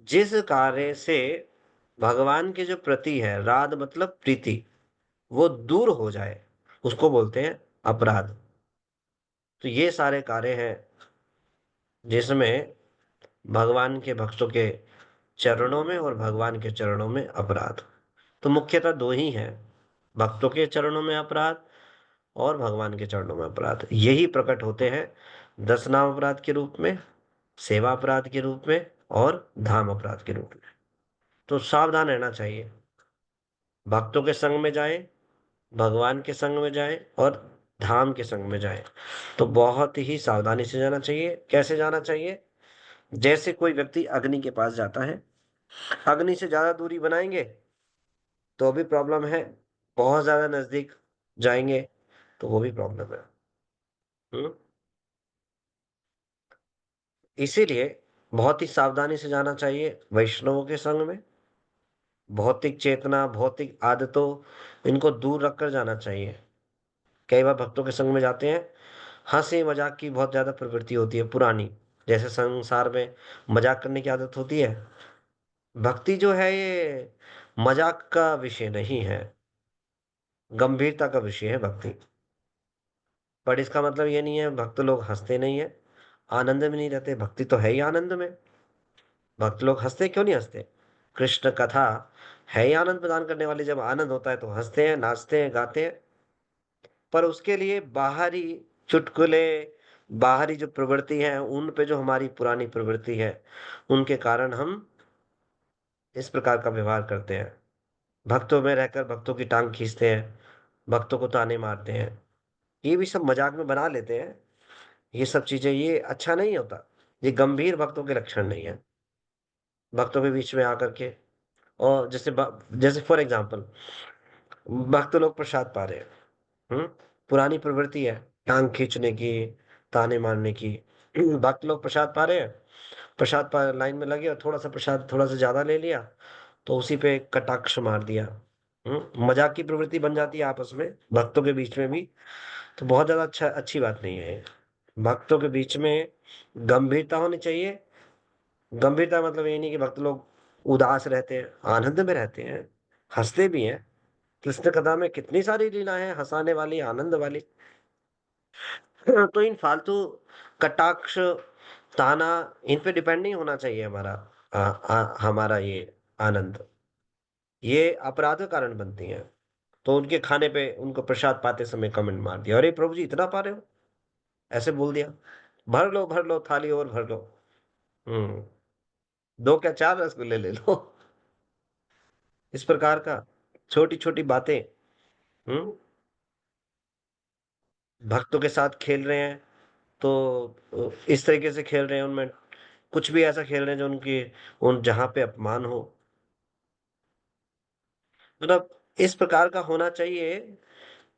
जिस कार्य से भगवान के जो प्रति है, राध मतलब प्रीति, वो दूर हो जाए, उसको बोलते हैं अपराध। तो ये सारे कार्य हैं जिसमें भगवान के भक्तों के चरणों में और भगवान के चरणों में अपराध। तो मुख्यतः दो ही हैं, भक्तों के चरणों में अपराध और भगवान के चरणों में अपराध। यही प्रकट होते हैं 10 नाम अपराध के रूप में, सेवा अपराध के रूप में और धाम अपराध के रूप में। तो सावधान रहना चाहिए, भक्तों के संग में जाए, भगवान के संग में जाए और धाम के संग में जाए तो बहुत ही सावधानी से जाना चाहिए। कैसे जाना चाहिए? जैसे कोई व्यक्ति अग्नि के पास जाता है, अग्नि से ज्यादा दूरी बनाएंगे तो भी प्रॉब्लम है, बहुत ज्यादा नजदीक जाएंगे तो वो भी प्रॉब्लम है। इसीलिए बहुत ही सावधानी से जाना चाहिए वैष्णवों के संग में। भौतिक चेतना, भौतिक आदतों, इनको दूर रखकर जाना चाहिए। कई बार भक्तों के संग में जाते हैं, हंसी मजाक की बहुत ज्यादा प्रवृत्ति होती है पुरानी, जैसे संसार में मजाक करने की आदत होती है। भक्ति जो है ये मजाक का विषय नहीं है, गंभीरता का विषय है भक्ति। पर इसका मतलब ये नहीं है भक्त लोग हंसते नहीं है, आनंद में नहीं रहते। भक्ति तो है ही आनंद में। भक्त लोग हंसते क्यों नहीं हंसते? कृष्ण कथा है ही आनंद प्रदान करने वाली। जब आनंद होता है तो हंसते हैं, नाचते हैं, गाते हैं। पर उसके लिए बाहरी चुटकुले, बाहरी जो प्रवृत्ति है, उन पे जो हमारी पुरानी प्रवृत्ति है, उनके कारण हम इस प्रकार का व्यवहार करते हैं। भक्तों में रहकर भक्तों की टांग खींचते हैं, भक्तों को ताने मारते हैं, ये भी सब मजाक में बना लेते हैं। ये सब चीजें, ये अच्छा नहीं होता। ये गंभीर भक्तों के लक्षण नहीं है। भक्तों के बीच में आकर के, और जैसे फॉर एग्जाम्पल भक्त लोग प्रसाद पा रहे हैं, हम्म पुरानी प्रवृत्ति है टांग खींचने की, ताने मारने की। भक्त लोग प्रसाद पा रहे हैं, प्रसाद पा लाइन में लगे और थोड़ा सा प्रसाद थोड़ा सा ज्यादा ले लिया तो उसी पे कटाक्ष मार दिया। मजाक की प्रवृत्ति बन जाती है आपस में, भक्तों के बीच में भी। तो बहुत ज्यादा अच्छी बात नहीं है। भक्तों के बीच में गंभीरता होनी चाहिए। गंभीरता मतलब ये नहीं कि भक्त लोग उदास रहते हैं, आनंद में रहते हैं, हंसते भी हैं। कृष्ण कथा में कितनी सारी लीला है हंसाने वाली, आनंद वाली। तो इन फालतू कटाक्ष, ताना, इन पे डिपेंड नहीं होना चाहिए हमारा हमारा ये आनंद। ये अपराध का कारण बनती हैं। तो उनके खाने पे उनको प्रसाद पाते समय कमेंट मार दिया, अरे प्रभु जी इतना पा रहे हो, ऐसे बोल दिया। भर लो थाली और भर लो। हम्म दो क्या 4 रसगुल्ले ले लो। इस प्रकार का छोटी छोटी बातें, हम्म भक्तों के साथ खेल रहे हैं तो इस तरीके से खेल रहे हैं, उनमें कुछ भी ऐसा खेल रहे हैं जो उनकी उन जहां पे अपमान हो। मतलब इस प्रकार का होना चाहिए।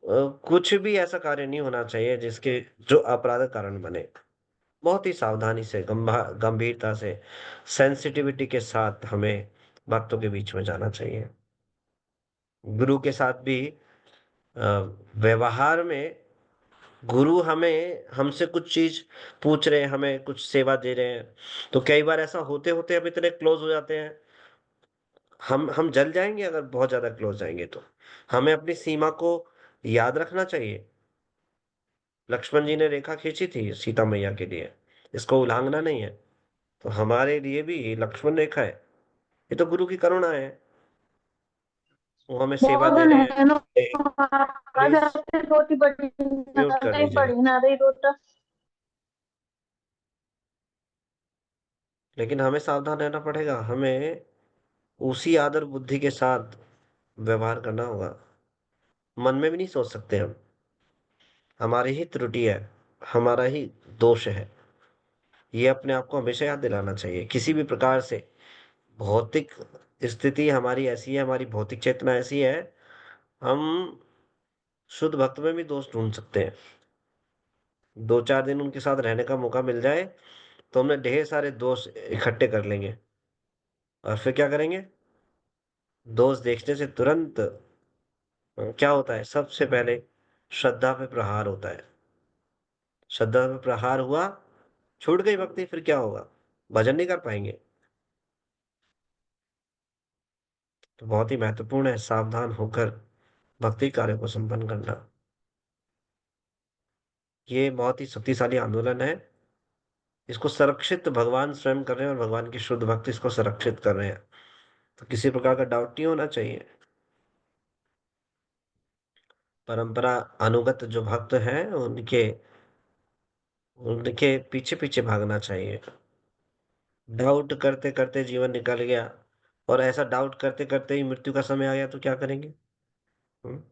कुछ भी ऐसा कार्य नहीं होना चाहिए जिसके जो अपराध कारण बने। बहुत ही सावधानी से, गंभीरता से, सेंसिटिविटी के साथ हमें भक्तों के बीच में जाना चाहिए। गुरु के साथ भी व्यवहार में, गुरु हमें हमसे कुछ चीज पूछ रहे हैं, हमें कुछ सेवा दे रहे हैं, तो कई बार ऐसा होते होते हम इतने क्लोज हो जाते हैं, हम जल जाएंगे अगर बहुत ज्यादा क्लोज जाएंगे तो। हमें अपनी सीमा को याद रखना चाहिए। लक्ष्मण जी ने रेखा खींची थी सीता मैया के लिए, इसको उल्लंघना नहीं है। तो हमारे लिए भी लक्ष्मण रेखा है। ये तो गुरु की करुणा है, वो हमें सेवा दे मोहन रहे है नो हैं। प्लीज रोटी बड़ी म्यूट कर नहीं दीजिए। पड़ी ना रही रोटा। लेकिन हमें सावधान रहना पड़ेगा, हमें उसी आदर बुद्धि के साथ व्यवहार करना होगा। मन में भी नहीं सोच सकते हम, हमारी ही त्रुटि है, हमारा ही दोष है। ये अपने आप को हमेशा याद दिलाना चाहिए। किसी भी प्रकार से भौतिक स्थिति हमारी ऐसी है, हमारी भौतिक चेतना ऐसी है, हम शुद्ध भक्त में भी दोष ढूंढ सकते हैं। 2-4 दिन उनके साथ रहने का मौका मिल जाए तो हमने ढेर सारे दोष इकट्ठे कर लेंगे, और फिर क्या करेंगे? दोष देखने से तुरंत क्या होता है? सबसे पहले श्रद्धा पे प्रहार होता है। श्रद्धा पे प्रहार हुआ, छूट गई भक्ति, फिर क्या होगा? भजन नहीं कर पाएंगे। तो बहुत ही महत्वपूर्ण है सावधान होकर भक्ति कार्य को संपन्न करना। ये बहुत ही शक्तिशाली आंदोलन है। इसको संरक्षित भगवान स्वयं कर रहे हैं, और भगवान की शुद्ध भक्ति इसको संरक्षित कर रहे हैं। तो किसी प्रकार का डाउट नहीं होना चाहिए। परंपरा अनुगत जो भक्त हैं उनके उनके पीछे पीछे भागना चाहिए। डाउट करते करते जीवन निकल गया, और ऐसा डाउट करते करते ही मृत्यु का समय आ गया, तो क्या करेंगे? हम्म?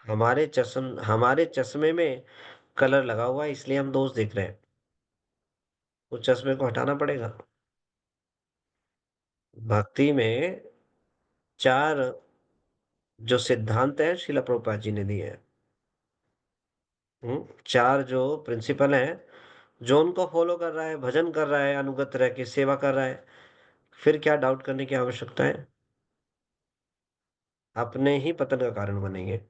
हमारे चश्मे में कलर लगा हुआ है, इसलिए हम दोष देख रहे हैं। उस चश्मे को हटाना पड़ेगा। भक्ति में चार जो सिद्धांत है शिला प्रभुपाद जी ने दिए हैं। चार जो प्रिंसिपल हैं, जो उनको फॉलो कर रहा है, भजन कर रहा है, अनुगत रह के सेवा कर रहा है, फिर क्या डाउट करने की आवश्यकता है? अपने ही पतन का कारण बनेंगे।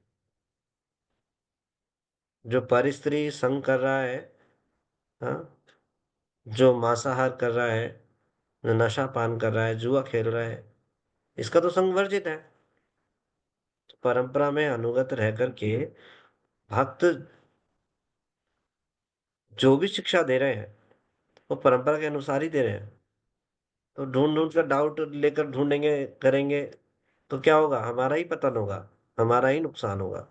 जो परस्त्री संग कर रहा है, हाँ, जो मांसाहार कर रहा है, जो नशा पान कर रहा है, जुआ खेल रहा है, इसका तो संग वर्जित है। तो परंपरा में अनुगत रह करके भक्त जो भी शिक्षा दे रहे हैं वो परंपरा के अनुसार ही दे रहे हैं। तो ढूंढ ढूंढ कर डाउट लेकर ढूंढेंगे, करेंगे, तो क्या होगा? हमारा ही पतन होगा, हमारा ही नुकसान होगा।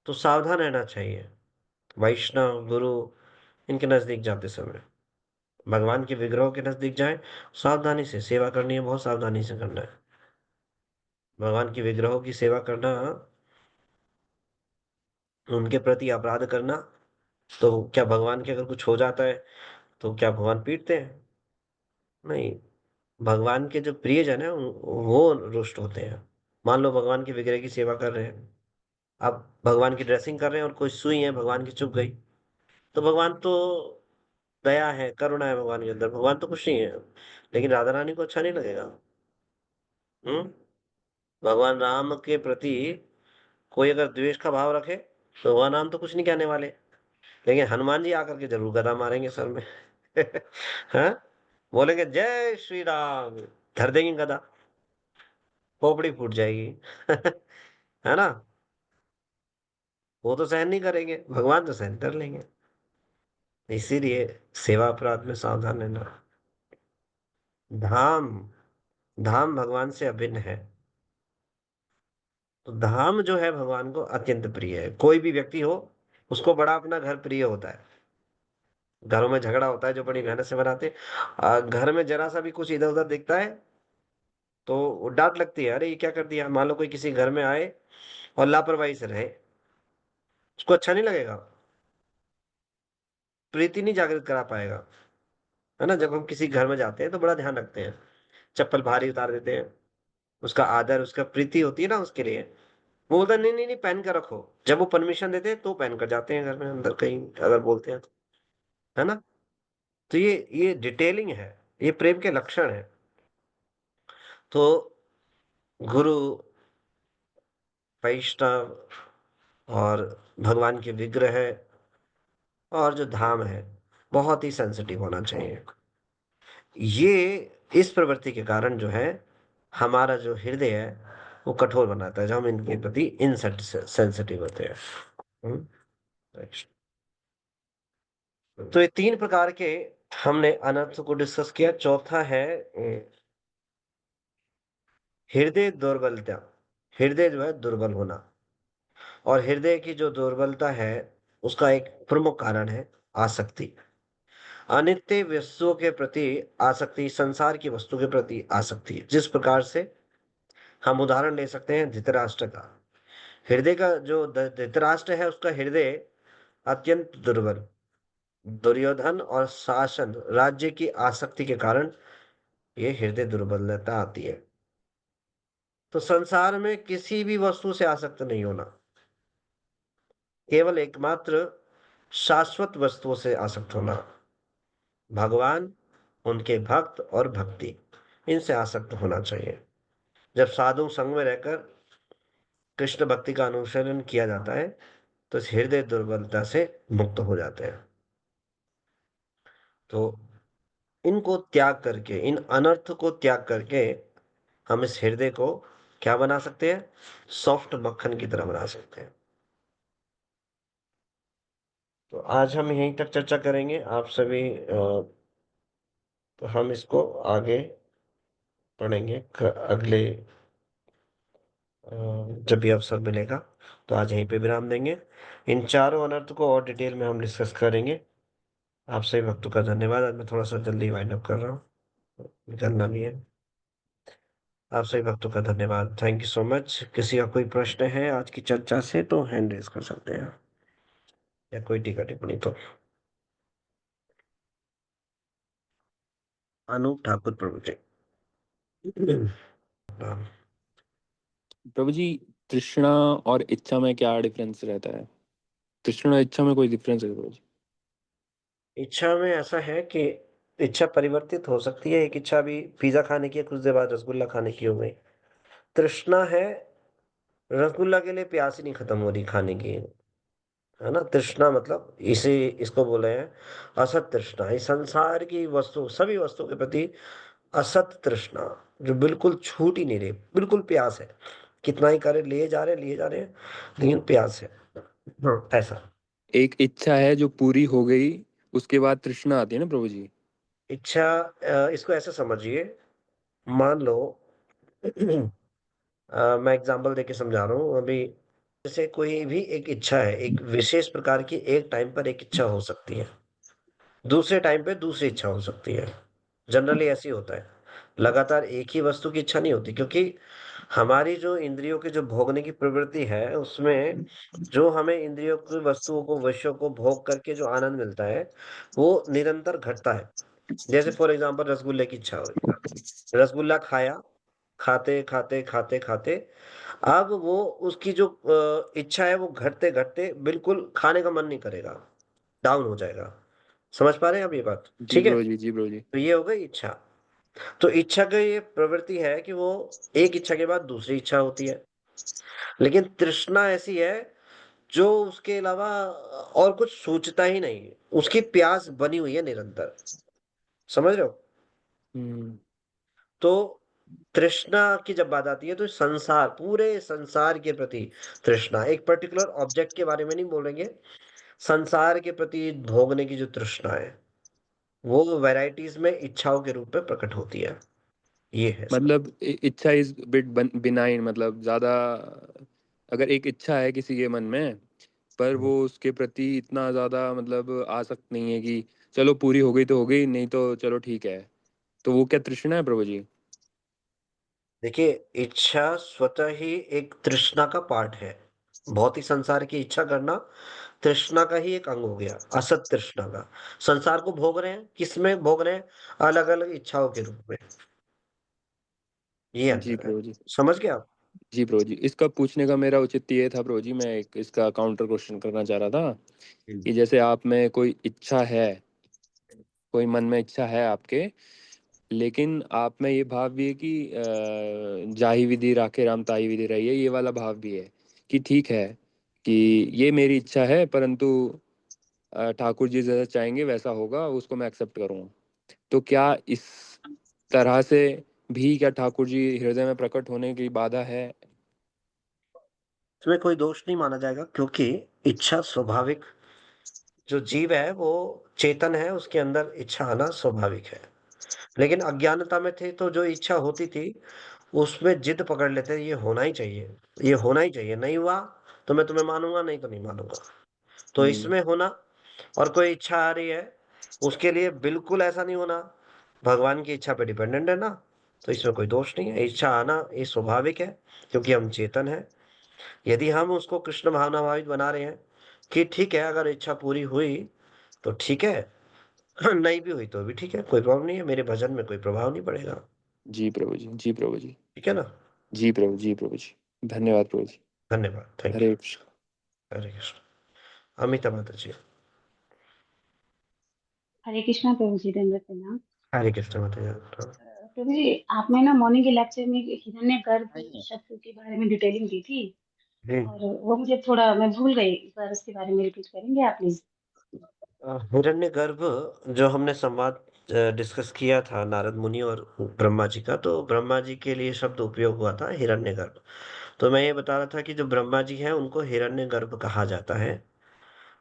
तो सावधान रहना चाहिए। वैष्णव गुरु इनके नजदीक जाते समय, भगवान के विग्रहों के नजदीक जाए, सावधानी से सेवा करनी है, बहुत सावधानी से करना है। भगवान की विग्रहों की सेवा करना, उनके प्रति अपराध करना, तो क्या भगवान के अगर कुछ हो जाता है तो क्या भगवान पीटते हैं? नहीं। भगवान के जो प्रियजन है वो रुष्ट होते हैं। मान लो भगवान के विग्रह की सेवा कर रहे हैं, अब भगवान की ड्रेसिंग कर रहे हैं और कोई सुई है भगवान की चुभ गई, तो भगवान तो दया है, करुणा है भगवान के अंदर, भगवान तो खुश ही है, लेकिन राधा रानी को अच्छा नहीं लगेगा। हम्म भगवान राम के प्रति कोई अगर द्वेष का भाव रखे तो भगवान राम तो कुछ नहीं कहने वाले, लेकिन हनुमान जी आकर के जरूर गदा मारेंगे सर में। हाँ, बोलेंगे जय श्री राम, धर देंगे गदा, खोपड़ी फूट जाएगी। है ना? वो तो सहन नहीं करेंगे, भगवान तो सहन कर लेंगे। इसीलिए सेवा अपराध में सावधान रहना। धाम धाम भगवान से अभिन्न है। तो धाम जो है भगवान को अत्यंत प्रिय है। कोई भी व्यक्ति हो, उसको बड़ा अपना घर प्रिय होता है। घरों में झगड़ा होता है जो बड़ी मेहनत से बनाते हैं, घर में जरा सा भी कुछ इधर उधर दिखता है तो वो डांट लगती है, अरे ये क्या कर दिया। मान लो कोई किसी घर में आए और लापरवाही से रहे, उसको अच्छा नहीं लगेगा, प्रीति नहीं जागृत करा पाएगा। है ना? जब हम किसी घर में जाते हैं तो बड़ा ध्यान रखते हैं, चप्पल भारी उतार देते हैं, उसका आदर, उसका प्रीति होती है ना उसके लिए। वो बोलता है, नहीं नहीं नहीं, पहन कर रखो। जब वो परमिशन देते हैं तो पहन कर जाते हैं घर में अंदर, कहीं अगर बोलते हैं तो। है ना? तो ये डिटेलिंग है, ये प्रेम के लक्षण है। तो गुरु, वैष्णव और भगवान के विग्रह और जो धाम है, बहुत ही सेंसिटिव होना चाहिए। ये इस प्रवृत्ति के कारण जो है हमारा जो हृदय है वो कठोर बनाता है, जब हम इनके प्रति इनसेंसिटिव होते हैं। हम्म, तो ये 3 प्रकार के हमने अनर्थ को डिस्कस किया। चौथा है हृदय दुर्बलता। हृदय जो है दुर्बल होना, और हृदय की जो दुर्बलता है उसका एक प्रमुख कारण है आसक्ति। अनित्य वस्तुओं के प्रति आसक्ति, संसार की वस्तु के प्रति आसक्ति। जिस प्रकार से हम उदाहरण ले सकते हैं धृतराष्ट्र का। हृदय का जो धृतराष्ट्र है उसका हृदय अत्यंत दुर्बल। दुर्योधन और शासन राज्य की आसक्ति के कारण ये हृदय दुर्बलता आती है। तो संसार में किसी भी वस्तु से आसक्त नहीं होना, केवल एकमात्र शाश्वत वस्तुओं से आसक्त होना। भगवान, उनके भक्त और भक्ति, इनसे आसक्त होना चाहिए। जब साधु संग में रहकर कृष्ण भक्ति का अनुसरण किया जाता है तो इस हृदय दुर्बलता से मुक्त हो जाते हैं। तो इनको त्याग करके, इन अनर्थ को त्याग करके हम इस हृदय को क्या बना सकते हैं? सॉफ्ट मक्खन की तरह बना सकते हैं। तो आज हम यहीं तक चर्चा करेंगे आप सभी। तो हम इसको आगे पढ़ेंगे अगले जब भी अवसर मिलेगा। तो आज यहीं पे विराम देंगे। इन चारों अनर्थ को और डिटेल में हम डिस्कस करेंगे। आप सभी भक्तों का धन्यवाद। आज मैं थोड़ा सा जल्दी वाइंड अप कर रहा हूँ, निकलना भी है। आप सभी भक्तों का धन्यवाद। Thank you so much. किसी का कोई प्रश्न है आज की चर्चा से तो हैंड रेज कर सकते हैं, या कोई टीका टिप्पणी तो। अनूप ठाकुर प्रभु जी। प्रभु जी, तृष्णा और इच्छा में क्या डिफरेंस रहता है? तृष्णा और इच्छा में कोई डिफरेंस है प्रभु जी? इच्छा में ऐसा है कि इच्छा परिवर्तित हो सकती है। एक इच्छा भी पिज्जा खाने की है, कुछ देर बाद रसगुल्ला खाने की हो गई। तृष्णा है, रसगुल्ला के लिए प्यास ही नहीं खत्म हो रही खाने की, है ना। तृष्णा मतलब इसे, इसको बोले हैं असत तृष्णा। इस संसार की वस्तु, सभी वस्तुओं के प्रति असत तृष्णा, जो बिल्कुल छूट ही नहीं रही, बिल्कुल प्यास है। कितना ही करे, लिए जा रहे लिए जा रहे हैं, लेकिन प्यास है। हाँ, ऐसा। एक इच्छा है जो पूरी हो गई, उसके बाद तृष्णा आती है ना प्रभु जी? इच्छा, इसको ऐसा समझिए, मान लो मैं एग्जांपल देके समझा रहा हूँ अभी। जैसे कोई भी एक इच्छा है, एक विशेष प्रकार की, एक टाइम पर एक इच्छा हो सकती है, दूसरे टाइम पे दूसरी इच्छा हो सकती है। जनरली ऐसी होता है। लगातार एक ही वस्तु की इच्छा नहीं होती, क्योंकि हमारी जो इंद्रियों की जो भोगने की प्रवृत्ति है उसमें जो हमें इंद्रियों की वस्तुओं को, विषयों को भोग करके जो आनंद मिलता है वो निरंतर घटता है। जैसे फॉर एग्जांपल रसगुल्ले की इच्छा हुई, रसगुल्ला खाया, खाते खाते खाते खाते अब वो उसकी जो इच्छा है वो घटते घटते बिल्कुल खाने का मन नहीं करेगा, डाउन हो जाएगा। समझ पा रहे हैं आप ये बात? जी ठीक है। प्रभु जी, जी प्रभु जी। तो ये हो गई इच्छा। तो इच्छा का ये प्रवृत्ति है कि वो एक इच्छा के बाद दूसरी इच्छा होती है। लेकिन तृष्णा ऐसी है जो उसके अलावा और कुछ सोचता ही नहीं, उसकी प्यास बनी हुई है निरंतर। समझ रहे हो? हम्म। तो तृष्णा की जब बात आती है तो संसार, पूरे संसार के प्रति तृष्णा, एक पर्टिकुलर ऑब्जेक्ट के बारे में नहीं बोलेंगे, संसार के प्रति भोगने की जो तृष्णा है वो वैरायटीज में इच्छाओं के रूप में प्रकट होती है। ये है इसका। मतलब इच्छा इज बिट बिनाइन, मतलब ज्यादा। अगर एक इच्छा है किसी के मन में, पर वो उसके प्रति इतना ज्यादा मतलब आसक्त नहीं है कि चलो पूरी हो गई तो हो गई, नहीं तो चलो ठीक है, तो वो क्या तृष्णा है प्रभु जी? देखिए, इच्छा स्वतः ही एक तृष्णा का पार्ट है। भौतिक संसार की इच्छा करना तृष्णा का ही एक अंग हो गया, असत तृष्णा का। संसार को भोग रहे हैं, किसमें भोग रहे हैं? अलग अलग इच्छाओं के रूप में। ये जी अंतर है। प्रभु जी। समझ गए आप? जी प्रभु जी, इसका पूछने का मेरा औचित्य ये था प्रभु जी, मैं एक इसका काउंटर क्वेश्चन करना चाह रहा था कि जैसे आप में कोई इच्छा है, कोई मन में इच्छा है आपके, लेकिन आप में ये भाव भी है कि जाहि विधि राखे राम ताहि विधि रही है, ये वाला भाव भी है कि ठीक है कि ये मेरी इच्छा है, परंतु ठाकुर जी जैसा चाहेंगे वैसा होगा, उसको मैं एक्सेप्ट करूँगा। तो क्या इस तरह से भी क्या ठाकुर जी हृदय में प्रकट होने की बाधा है? इसमें कोई दोष नहीं माना जाएगा, क्योंकि इच्छा स्वाभाविक जो जीव है वो चेतन है, उसके अंदर इच्छा आना स्वाभाविक है। लेकिन अज्ञानता में थे तो जो इच्छा होती थी उसमें जिद पकड़ लेते, ये होना ही चाहिए, ये होना ही चाहिए, नहीं हुआ तो मैं तुम्हें मानूंगा, नहीं तो नहीं मानूंगा। तो इसमें होना, और कोई इच्छा आ रही है उसके लिए बिल्कुल ऐसा नहीं होना, भगवान की इच्छा पे डिपेंडेंट है ना, तो इसमें कोई दोष नहीं है। इच्छा आना ये स्वाभाविक है क्योंकि हम चेतन है। यदि हम उसको कृष्ण भावना भावित बना रहे हैं कि ठीक है, अगर इच्छा पूरी हुई तो ठीक है, नहीं भी हुई तो भी ठीक है, कोई प्रॉब्लम नहीं है, मेरे भजन में कोई प्रभाव नहीं पड़ेगा। जी प्रभु जी, जी प्रभु जी, ठीक है ना। जी प्रभु जी, प्रभु जी, धन्यवाद प्रभु जी। धन्यवाद, थैंक यू। हरे कृष्ण। हरे कृष्ण। अमिता माता जी। हरे कृष्णा प्रभु जी, दंडवत प्रणाम। हरे कृष्ण माता जी। प्रभु जी, आपने ना मॉर्निंग के लेक्चर में हिरण्य गर्भ शब्द के बारे में डिटेलिंग दी थी, जी। और वो मुझे थोड़ा, मैं भूल गई, एक बार उसके बारे में रिपीट करेंगे आप प्लीज? हिरण्य गर्भ जो हमने संवाद डिस्कस किया था नारद मुनि और ब्रह्मा जी का, तो ब्रह्मा जी के लिए शब्द उपयोग हुआ था हिरण्य गर्भ। तो मैं ये बता रहा था कि जो ब्रह्मा जी हैं उनको हिरण्य गर्भ कहा जाता है।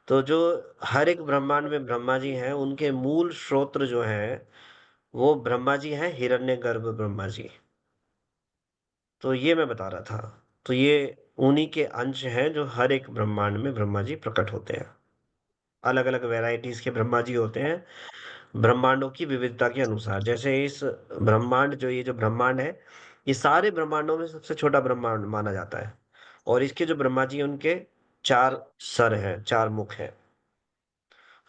तो जो हर एक ब्रह्मांड में ब्रह्मा जी हैं उनके मूल श्रोत्र जो हैं वो ब्रह्मा जी हैं, हिरण्य गर्भ ब्रह्मा जी। तो ये मैं बता रहा था। तो ये उन्हीं के अंश हैं जो हर एक ब्रह्मांड में ब्रह्मा जी प्रकट होते हैं। अलग अलग वैरायटीज के ब्रह्मा जी होते हैं ब्रह्मांडों की विविधता के अनुसार। जैसे इस ब्रह्मांड, जो ये जो ब्रह्मांड है, ये सारे ब्रह्मांडों में सबसे छोटा ब्रह्मांड माना जाता है। और इसके जो ब्रह्मा जी हैं उनके 4 सर हैं, 4 मुख हैं।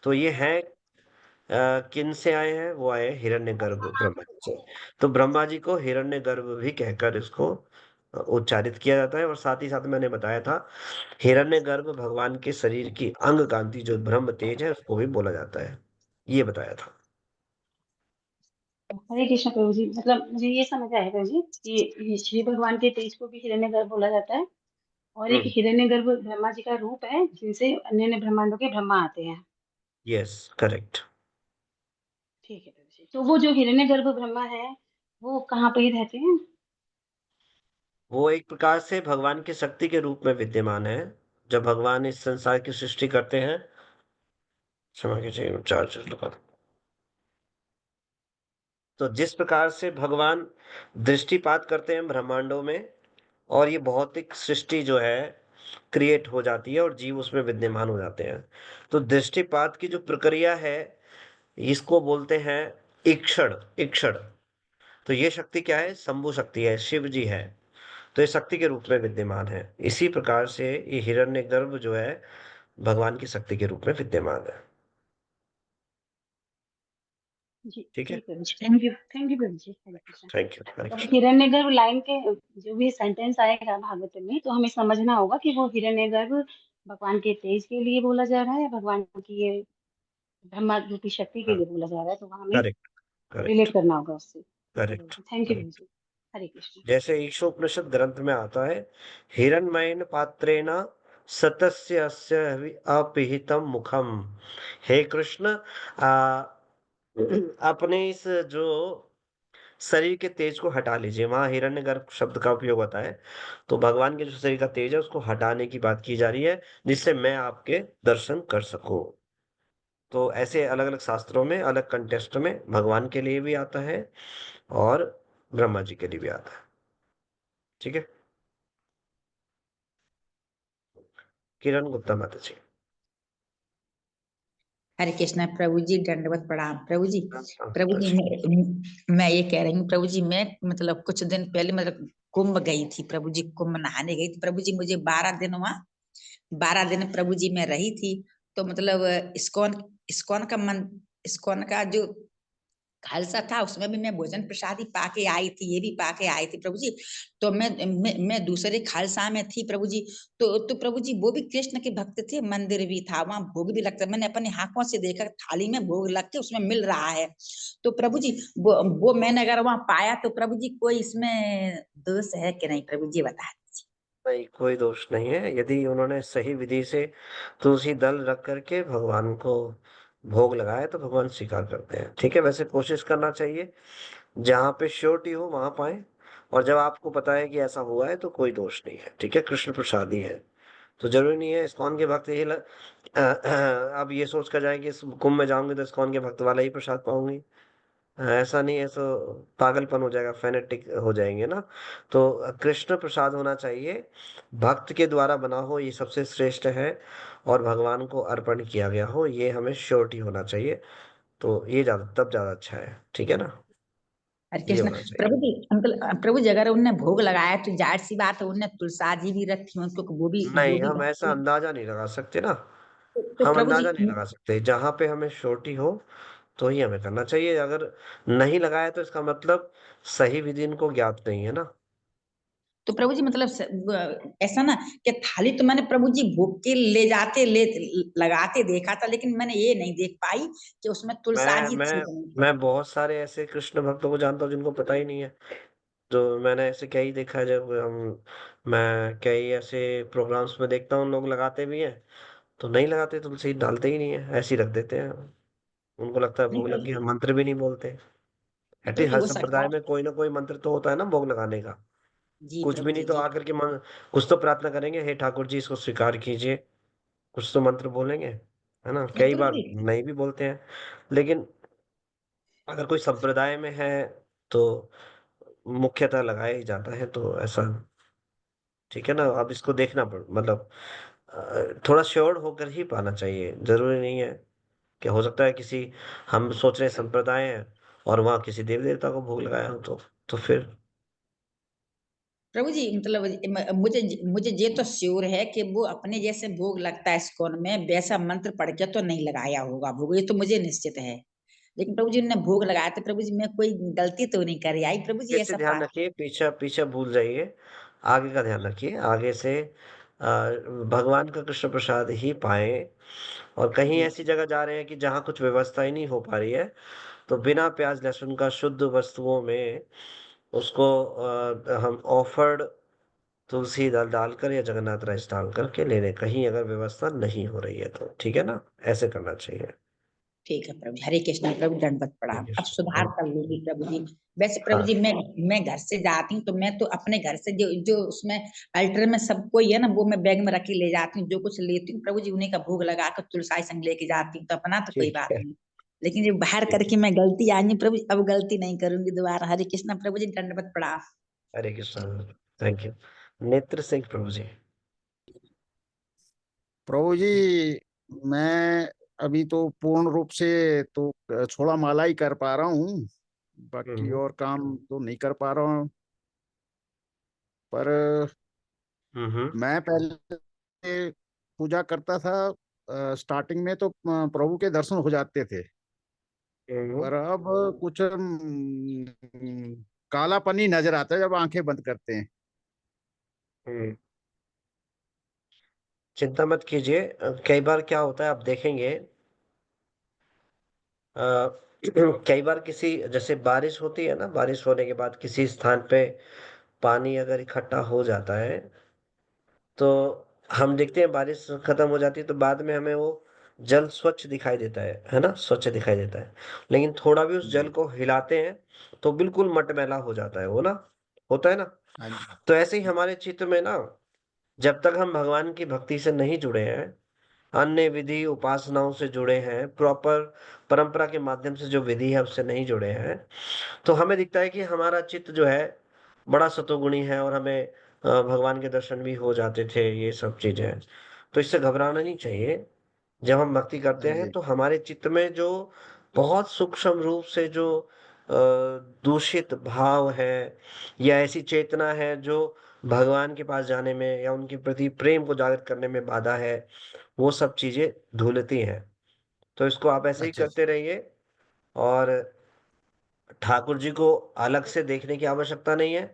तो ये हैं किन से आए हैं? वो आए हिरण्यगर्भ ब्रह्मा जी से। तो ब्रह्मा जी को हिरण्यगर्भ भी कहकर इसको उच्चारित किया जाता है। और साथ ही साथ मैंने बताया था हिरण्यगर्भ भगवान के शरीर की अंग कांति जो ब्रह्म तेज है उसको भी बोला जाता है, ये बताया था। हरे कृष्ण प्रभु जी, मतलब मुझे ये समझ आया प्रभु जी कि श्री भगवान के तेज को भी हिरण्य गर्भ बोला जाता है, और एक हम्म। हिरण्य गर्भ ब्रह्मा जी का रूप है जिनसे अन्य अन्य ब्रह्मांडों के ब्रह्मा आते हैं। Yes, correct. ठीक है प्रभु जी। तो वो जो हिरण्य गर्भ ब्रह्मा है, वो कहाँ पे ही रहते हैं? वो एक प्रकार से भगवान की शक्ति के रूप में विद्यमान है। जब भगवान इस संसार की सृष्टि करते हैं, क्षमा कीजिए, चार्ज लगा। तो जिस प्रकार से भगवान दृष्टिपात करते हैं ब्रह्मांडों में, और ये भौतिक सृष्टि जो है क्रिएट हो जाती है और जीव उसमें विद्यमान हो जाते हैं। तो दृष्टिपात की जो प्रक्रिया है इसको बोलते हैं ईक्षण। ईक्षण। तो ये शक्ति क्या है? शंभु शक्ति है, शिव जी है। तो ये शक्ति के रूप में विद्यमान है। इसी प्रकार से ये हिरण्यगर्भ जो है भगवान की शक्ति के रूप में विद्यमान है। जी ठीक है। ठीक है, थैंक यू, थैंक यू प्रभु जी। हरे कृष्ण। थैंक यू, हरे तो कृष्ण। हिरण्यगर्भ लाइन के जो भी सेंटेंस आएगा भागवत में, तो हमें समझना होगा कि वो हिरण्यगर्भ भगवान के तेज के लिए बोला जा रहा है, भगवान की ये ब्रह्मा रूपी शक्ति के हाँ, लिए बोला जा रहा है, तो वहाँ हमें करेक्ट, करेक्ट, रिलेट करना होगा उससे। करेक्ट, थैंक यू प्रभु करेक्ट। जी। हरे कृष्ण। जैसे ईशोपनिषद ग्रंथ में आता है, हिरण्मयेन पात्रेण सतस्य अस्य अपिहितम मुखम। हे कृष्ण, अपने इस जो शरीर के तेज को हटा लीजिए। वहां हिरण्यगर्भ शब्द का उपयोग होता है। तो भगवान के जो शरीर का तेज है उसको हटाने की बात की जा रही है, जिससे मैं आपके दर्शन कर सकूं। तो ऐसे अलग अलग शास्त्रों में अलग कंटेस्ट में भगवान के लिए भी आता है और ब्रह्मा जी के लिए भी आता है। ठीक है। किरण गुप्ता माता जी। हरे कृष्णा प्रभु जी, दंडवत प्रणाम प्रभु जी। प्रभु माता जी, जी। मैं ये कह रही हूँ प्रभु जी, मैं मतलब कुछ दिन पहले मतलब कुंभ गई थी प्रभु जी, कुंभ नहाने गई थी प्रभु जी। मुझे 12 दिन वहाँ, 12 दिन प्रभु जी मैं रही थी। तो मतलब इस्कॉन इस्कॉन का मन इस्कॉन का जो खालसा था उसमें भी मैं भोजन प्रसादी पाके आई थी, ये भी पाके आई थी प्रभु जी। तो मैं दूसरे खालसा में थी प्रभु जी। तो प्रभु जी वो भी कृष्ण के भक्त थे, मंदिर भी था, वहां भोग भी लगता, मैंने अपने आंखों से देखा, थाली में भोग लग के उसमें मिल रहा है। तो प्रभु जी वो मैंने अगर वहां पाया तो प्रभु जी कोई इसमें दोष है कि नहीं प्रभु जी, बता दीजिए। नहीं, कोई दोष नहीं है। यदि उन्होंने सही विधि से तुलसी दल रख करके भगवान को भोग लगाया तो भगवान स्वीकार करते हैं। ठीक है। वैसे कोशिश करना चाहिए जहाँ पे श्योरिटी हो वहां पाए, और जब आपको पता है कि ऐसा हुआ है तो कोई दोष नहीं है। ठीक है। कृष्ण प्रसादी है। तो जरूरी नहीं है इस्कॉन के भक्त अब ये सोच कर जाए कि इस कुंभ में जाऊंगी तो इस्कॉन के भक्त वाला ही प्रसाद पाऊंगी। ऐसा नहीं, ऐसा पागलपन हो जाएगा, फेनेटिक हो जाएंगे ना। तो कृष्ण प्रसाद होना चाहिए, भक्त के द्वारा बना हो, ये सबसे श्रेष्ठ है, और भगवान को अर्पण किया गया हो, ये हमें श्योरिटी होना चाहिए। तो ये ज्यादा, तब ज्यादा अच्छा है, ठीक है ना। हरे ये कृष्ण। होना चाहिए। प्रभु जी अंकल, प्रभु जी अगर उनने भोग लगाया तो जाहिर सी बात है उनने तुलसाजी भी रखी हो, क्योंकि वो नहीं, भी हम भक्त ऐसा ही। अंदाजा नहीं लगा सकते ना। तो हम प्रभु जी अंदाजा नहीं लगा सकते, जहां पे हमें श्योरिटी हो तो ही हमें करना चाहिए। अगर नहीं लगाया तो इसका मतलब सही विधि इनको ज्ञात नहीं है ना। तो प्रभु जी मतलब ऐसा ना कि थाली तो मैंने प्रभु जी भोग के ले जाते ले लगाते देखा था, लेकिन मैंने ये नहीं देख पाई कि उसमें मैं तुलसाजी थी। मैं मैं बहुत सारे ऐसे कृष्ण भक्तों को जानता हूँ जिनको पता ही नहीं है। जो मैंने ऐसे कई देखा है, जब हम मैं कई ऐसे प्रोग्राम्स में देखता हूँ, लोग लगाते भी हैं तो नहीं लगाते, तुलसी डालते ही नहीं है, ऐसे ही रख देते हैं। उनको लगता है नहीं भोग लग प्रभु गया, जी, मंत्र भी नहीं बोलते। प्रभु एटलीस्ट जी हर वो संप्रदाय सरकार। में कोई ना कोई मंत्र तो होता है ना भोग लगाने का। जी कुछ भी प्रभु नहीं जी तो जी। आकर के मन, कुछ तो प्रार्थना करेंगे, हे ठाकुर जी इसको स्वीकार कीजिए, कुछ तो मंत्र बोलेंगे, है ना। नहीं कई प्रभु बार जी। नहीं भी बोलते हैं। लेकिन अगर कोई संप्रदाय में है तो मुख्यतः लगाया ही जाता है, तो ऐसा, ठीक है ना। अब इसको देखना पड़ मतलब थोड़ा श्योर होकर ही पाना चाहिए, जरूरी नहीं है कि हो सकता है किसी, हम सोच रहे संप्रदाय है और वहां किसी देव देवता को भोग लगाया हो, तो फिर। प्रभु जी मतलब मुझे मुझे ये तो श्योर है कि वो अपने जैसे भोग लगता है इस्कॉन में, वैसा मंत्र पढ़ के तो नहीं लगाया होगा भोग, ये तो मुझे निश्चित है। लेकिन प्रभु जी ने भोग लगाया तो प्रभु जी मैं कोई गलती तो नहीं कर आई प्रभु जी, आगे से ऐसा ध्यान पाठ। रखिए, पीछे पीछे भूल जाइए, आगे का ध्यान रखिए। आगे से भगवान का कृष्ण प्रसाद ही पाए। और कहीं जी ऐसी जगह जा रहे हैं कि जहाँ कुछ व्यवस्था ही नहीं हो पा रही है, तो बिना प्याज लहसुन का शुद्ध वस्तुओं में उसको हम ऑफर्ड तुलसी दाल डालकर या जगन्नाथ राइस डाल करके ले लें, कहीं अगर व्यवस्था नहीं हो रही है तो, ठीक है ना। ऐसे करना चाहिए। ठीक है प्रभु जी, हरे कृष्ण प्रभु, दंडवत प्रणाम, ठीक है अब सर, सुधार कर लूंगी प्रभु जी। वैसे प्रभु हाँ जी मैं घर से जाती हूँ तो मैं तो अपने घर से जो जो उसमें अल्टर में सब कोई है ना, वो मैं बैग में रख के ले जाती हूँ, जो कुछ लेती हूँ प्रभु जी उन्हीं का भोग लगा कर तुलसाई संग लेके जाती हूँ, तो अपना तो कोई ठीक बात है। नहीं। लेकिन ये बाहर ठीक है। करके मैं गलती आई हूँ प्रभु जी, अब गलती नहीं करूंगी दोबारा। हरे कृष्ण प्रभु जी, दंडवत प्रणाम। हरे कृष्ण। Thank you. नेत्र सिंह प्रभु जी। प्रभु जी, मैं अभी तो पूर्ण रूप से तो छोड़ा माला ही कर पा रहा हूँ, बाकी हम्म और काम तो नहीं कर पा रहा हूँ। पर हम्म मैं पहले पूजा करता था, स्टार्टिंग में तो प्रभु के दर्शन हो जाते थे। हम्म पर अब कुछ कालापनी नजर आता है जब आंखें बंद करते हैं। हम्म। चिंता मत कीजिए, कई बार क्या होता है आप देखेंगे, अ, कई बार किसी, जैसे बारिश होती है ना, बारिश होने के बाद किसी स्थान पे पानी अगर इकट्ठा हो जाता है, तो हम देखते हैं बारिश खत्म हो जाती है तो बाद में हमें वो जल स्वच्छ दिखाई देता है ना, स्वच्छ दिखाई देता है। लेकिन थोड़ा भी उस जल जी। को हिलाते हैं तो बिल्कुल मटमैला हो जाता है वो ना, होता है ना। हाँ जी। तो ऐसे ही हमारे चित्त में ना, जब तक हम भगवान की भक्ति से नहीं जुड़े हैं, अन्य विधि उपासनाओं से जुड़े हैं, प्रॉपर परंपरा के माध्यम से जो विधि है उससे नहीं जुड़े हैं, तो हमें दिखता है कि हमारा चित्त जो है बड़ा सतोगुणी है, और हमें भगवान के दर्शन भी हो जाते थे, ये सब चीजें। तो इससे घबराना नहीं चाहिए। जब हम भक्ति हाँ करते हैं जी। तो हमारे चित्त में जो बहुत सूक्ष्म रूप से जो अ, दूषित भाव है, या ऐसी चेतना है जो भगवान के पास जाने में या उनके प्रति प्रेम को जागृत करने में बाधा है, वो सब चीजें धुलती हैं। तो इसको आप ऐसे ही अच्छा करते रहिए। और ठाकुर जी को अलग से देखने की आवश्यकता नहीं है।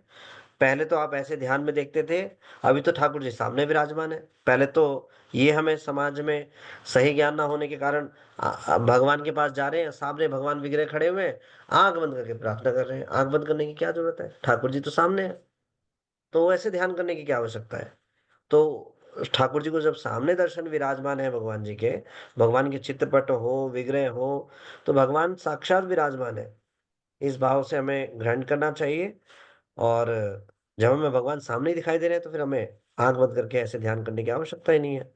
पहले तो आप ऐसे ध्यान में देखते थे, अभी तो ठाकुर जी सामने विराजमान है। पहले तो ये हमें समाज में सही ज्ञान ना होने के कारण भगवान के पास जा रहे हैं, सामने भगवान विग्रह खड़े हुए हैं, आंख बंद करके प्रार्थना कर रहे हैं। आंख बंद करने की क्या जरूरत है, ठाकुर जी तो सामने है। तो ऐसे ध्यान करने की क्या आवश्यकता है। तो ठाकुर जी को जब सामने दर्शन विराजमान है भगवान जी के, भगवान के चित्रपट हो, विग्रह हो, तो भगवान साक्षात विराजमान है। इस भाव से हमें ग्रहण करना चाहिए। और जब हमें भगवान सामने ही दिखाई दे रहे हैं तो फिर हमें आंख बंद करके ऐसे ध्यान करने की आवश्यकता ही नहीं है।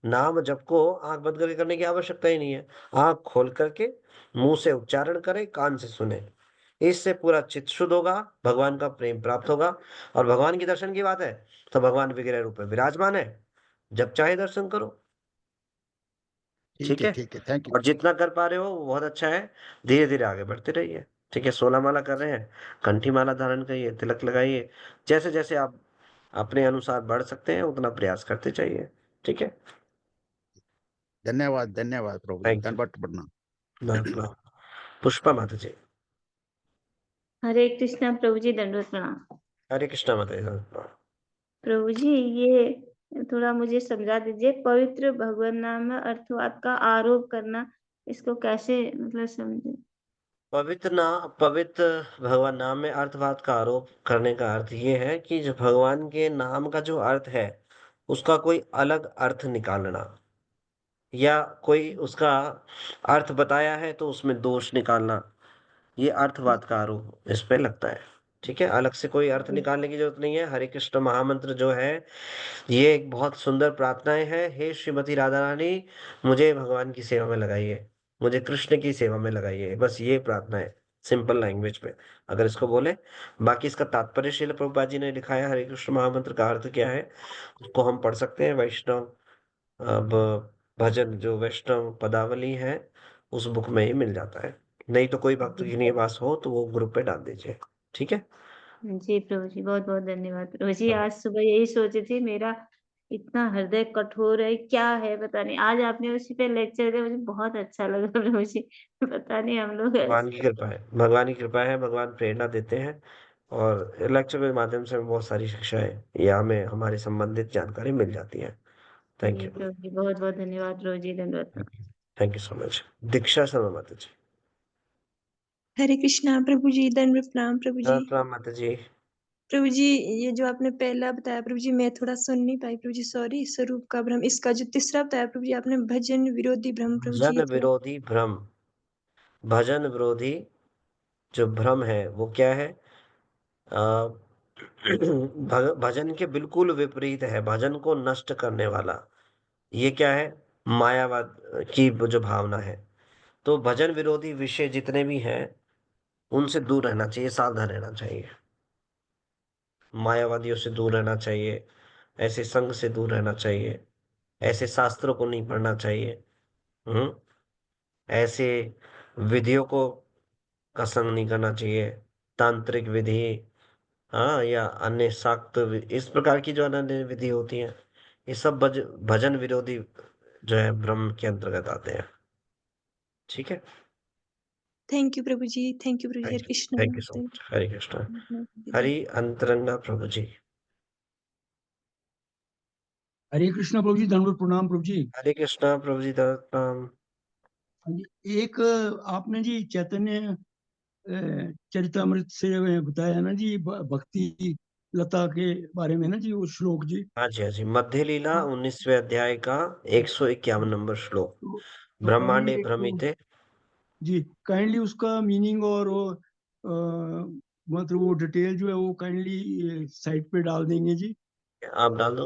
नाम जप को आंख बंद करके करने की आवश्यकता ही नहीं है। आंख खोल करके मुंह से उच्चारण करें, कान से सुने। इससे पूरा चित्त शुद्ध होगा, भगवान का प्रेम प्राप्त होगा। और भगवान के दर्शन की बात है तो भगवान विग्रह रूप में विराजमान है, जब चाहे दर्शन करो। ठीक है, ठीक है, थैंक यू। और जितना कर पा रहे हो वो बहुत अच्छा है, धीरे धीरे आगे बढ़ते रहिए। ठीक है, 16 माला कर रहे हैं, कंठी माला धारण करिए, तिलक लगाइए। जैसे जैसे आप अपने अनुसार बढ़ सकते हैं उतना प्रयास करते जाइए। ठीक है, धन्यवाद धन्यवाद प्रभु जी, थैंक यू। दंडवत प्रणाम। प्रणाम। पुष्पा माता जी। हरे कृष्णा प्रभु जी, दंडवत प्रणाम। हरे कृष्णा माता जी। प्रभु जी, ये थोड़ा मुझे समझा दीजिए, पवित्र भगवान नाम में अर्थवाद का आरोप करना, इसको कैसे मतलब समझे? पवित्र भगवान नाम में अर्थवाद का आरोप करने का अर्थ ये है कि जो भगवान के नाम का जो अर्थ है उसका कोई अलग अर्थ निकालना, या कोई उसका अर्थ बताया है तो उसमें दोष निकालना, ये अर्थवाद का आरोप इस पे लगता है। ठीक है, अलग से कोई अर्थ निकालने की जरूरत नहीं है। हरे कृष्ण महामंत्र जो है ये एक बहुत सुंदर प्रार्थनाएं है। हे श्रीमती राधा रानी, मुझे भगवान की सेवा में लगाइए, मुझे कृष्ण की सेवा में लगाइए, बस ये प्रार्थना है सिंपल लैंग्वेज में अगर इसको बोले। बाकी इसका तात्पर्य श्रील प्रभुपाद जी ने लिखा है, हरे कृष्ण महामंत्र का अर्थ क्या है उसको हम पढ़ सकते हैं। वैष्णव अब भजन जो वैष्णव पदावली है उस बुक में ही मिल जाता है। नहीं तो कोई भक्त की निवास हो तो वो ग्रुप पे डाल दीजिए। ठीक है, जी प्रभु जी, बहुत बहुत धन्यवाद प्रभु जी। आज सुबह यही सोची थी, मेरा इतना हृदय कठोर है, क्या है पता नहीं। आज आपने उसी पे लेक्चर दिया, मुझे बहुत अच्छा लगा प्रभु जी। पता नहीं हम लोग भगवान की कृपा है, भगवान की कृपा है, भगवान प्रेरणा देते हैं और लेक्चर के माध्यम से बहुत सारी शिक्षाएं या हमें हमारे संबंधित जानकारी मिल जाती है। थैंक जी यू, प्रभु जी, बहुत बहुत धन्यवाद प्रभु जी, धन्यवाद। Thank you so much. Diksha Sharma माता जी। हरे कृष्णा प्रभु जी, दंडवत प्रणाम प्रभु जी। प्रणाम माता जी। प्रभु जी, ये जो आपने पहला बताया प्रभु जी, मैं थोड़ा सुन नहीं पाई प्रभु जी, सॉरी। स्वरूप का भ्रम, इसका जो तीसरा बताया प्रभु जी आपने, भजन विरोधी भ्रम प्रभु जी, भजन ये थोड़ा। विरोधी भ्रम, भजन विरोधी जो भ्रम है वो क्या है? अ, भजन के बिल्कुल विपरीत है, भजन को नष्ट करने वाला। ये क्या है? मायावाद की जो भावना है। तो भजन विरोधी विषय जितने भी हैं उनसे दूर रहना चाहिए, सावधान रहना चाहिए। मायावादियों से दूर रहना चाहिए, ऐसे संघ से दूर रहना चाहिए, ऐसे शास्त्रों को नहीं पढ़ना चाहिए। हम्म ऐसे विधियों को का संग नहीं करना चाहिए, तांत्रिक विधि, हाँ, या अन्य शाक्त इस प्रकार की जो अन्य विधि होती है, ये सब भजन विरोधी जो है ब्रह्म के अंतर्गत आते हैं। ठीक है, थैंक यू प्रभु जी, थैंक यू प्रभु जी, Hare Krishna. Thank you so much. Hare Krishna. Hari Antaranga प्रभु जी। हरे कृष्णा प्रभु जी, दंडवत प्रणाम प्रभु जी। हरे कृष्णा प्रभु जी, प्रणाम। हाँ जी, एक आपने जी चैतन्य चरितमृत से बताया ना जी, भक्ति लता के बारे में ना जी, वो श्लोक जी। हाँ जी, हाँ जी, मध्य लीला 19वें अध्याय का 151 नंबर श्लोक, तो ब्रह्मांडे काइंडली भ्रमिते। जी, काइंडली उसका मीनिंग और मतलब वो डिटेल जो है वो काइंडली साइट पे डाल देंगे जी। आप डाल दो,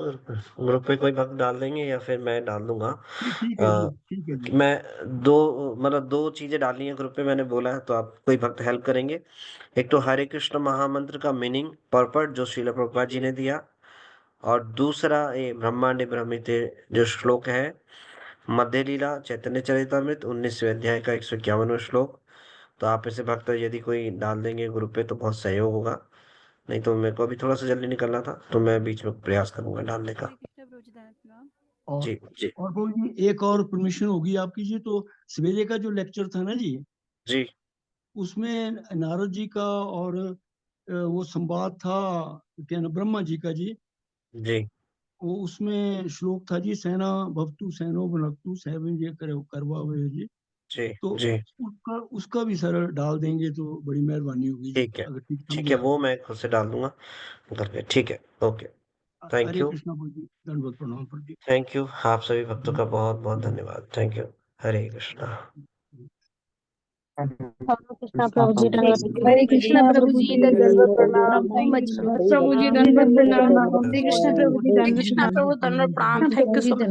ग्रुप पे कोई भक्त डाल देंगे या फिर मैं डाल दूंगा। ठीक है जी, ठीक है जी। मैं दो चीजें डालनी है ग्रुप पे, मैंने बोला है तो आप कोई भक्त हेल्प करेंगे। एक तो हरे कृष्ण महामंत्र का मीनिंग पर्पट जो श्रील प्रभुपाद जी ने दिया, और दूसरा ये ब्रह्मांड ब्रह्मिते जो श्लोक है, मध्य लीला चैतन्य चरितमृत 19वें अध्याय का 151वां श्लोक। तो आप ऐसे भक्त यदि कोई डाल देंगे ग्रुप पे तो बहुत सहयोग होगा। नहीं तो मेरे को अभी थोड़ा सा जल्दी निकलना था तो मैं बीच में प्रयास करूंगा डालने का। और जी जी और प्रभु जी, एक और परमिशन होगी आपकी जी। तो सवेरे का जो लेक्चर था ना जी, जी उसमें नारद जी का और वो संवाद था क्या ना, ब्रह्मा जी का जी। जी वो उसमें श्लोक था जी, सेना भवतु सैनो भुनक्तु सैवन ये करवा हुए जी। जी तो जी उसका भी सर डाल देंगे तो बड़ी मेहरबानी होगी जी, ठीक है, अगर ठीक ठीक है, समझे आप। वो मैं खुद से डाल दूंगा करके। ठीक है, okay, thank Hare you. Krishna प्रभु जी, दंडवत प्रणाम प्रभु जी। थैंक यू, आप सभी भक्तों का बहुत बहुत धन्यवाद। Thank you. हरे कृष्णा। कृष्णा प्रभु जी, हरे कृष्णा प्रभु जी, दंडवत प्रणाम। थैंक मच यू प्रभु जी, दंडवत दंडवत प्रणाम। प्रणाम। हरे कृष्णा प्रभु जी, हरे कृष्णा प्रभु, दंडवत प्रणाम। Thank you so much.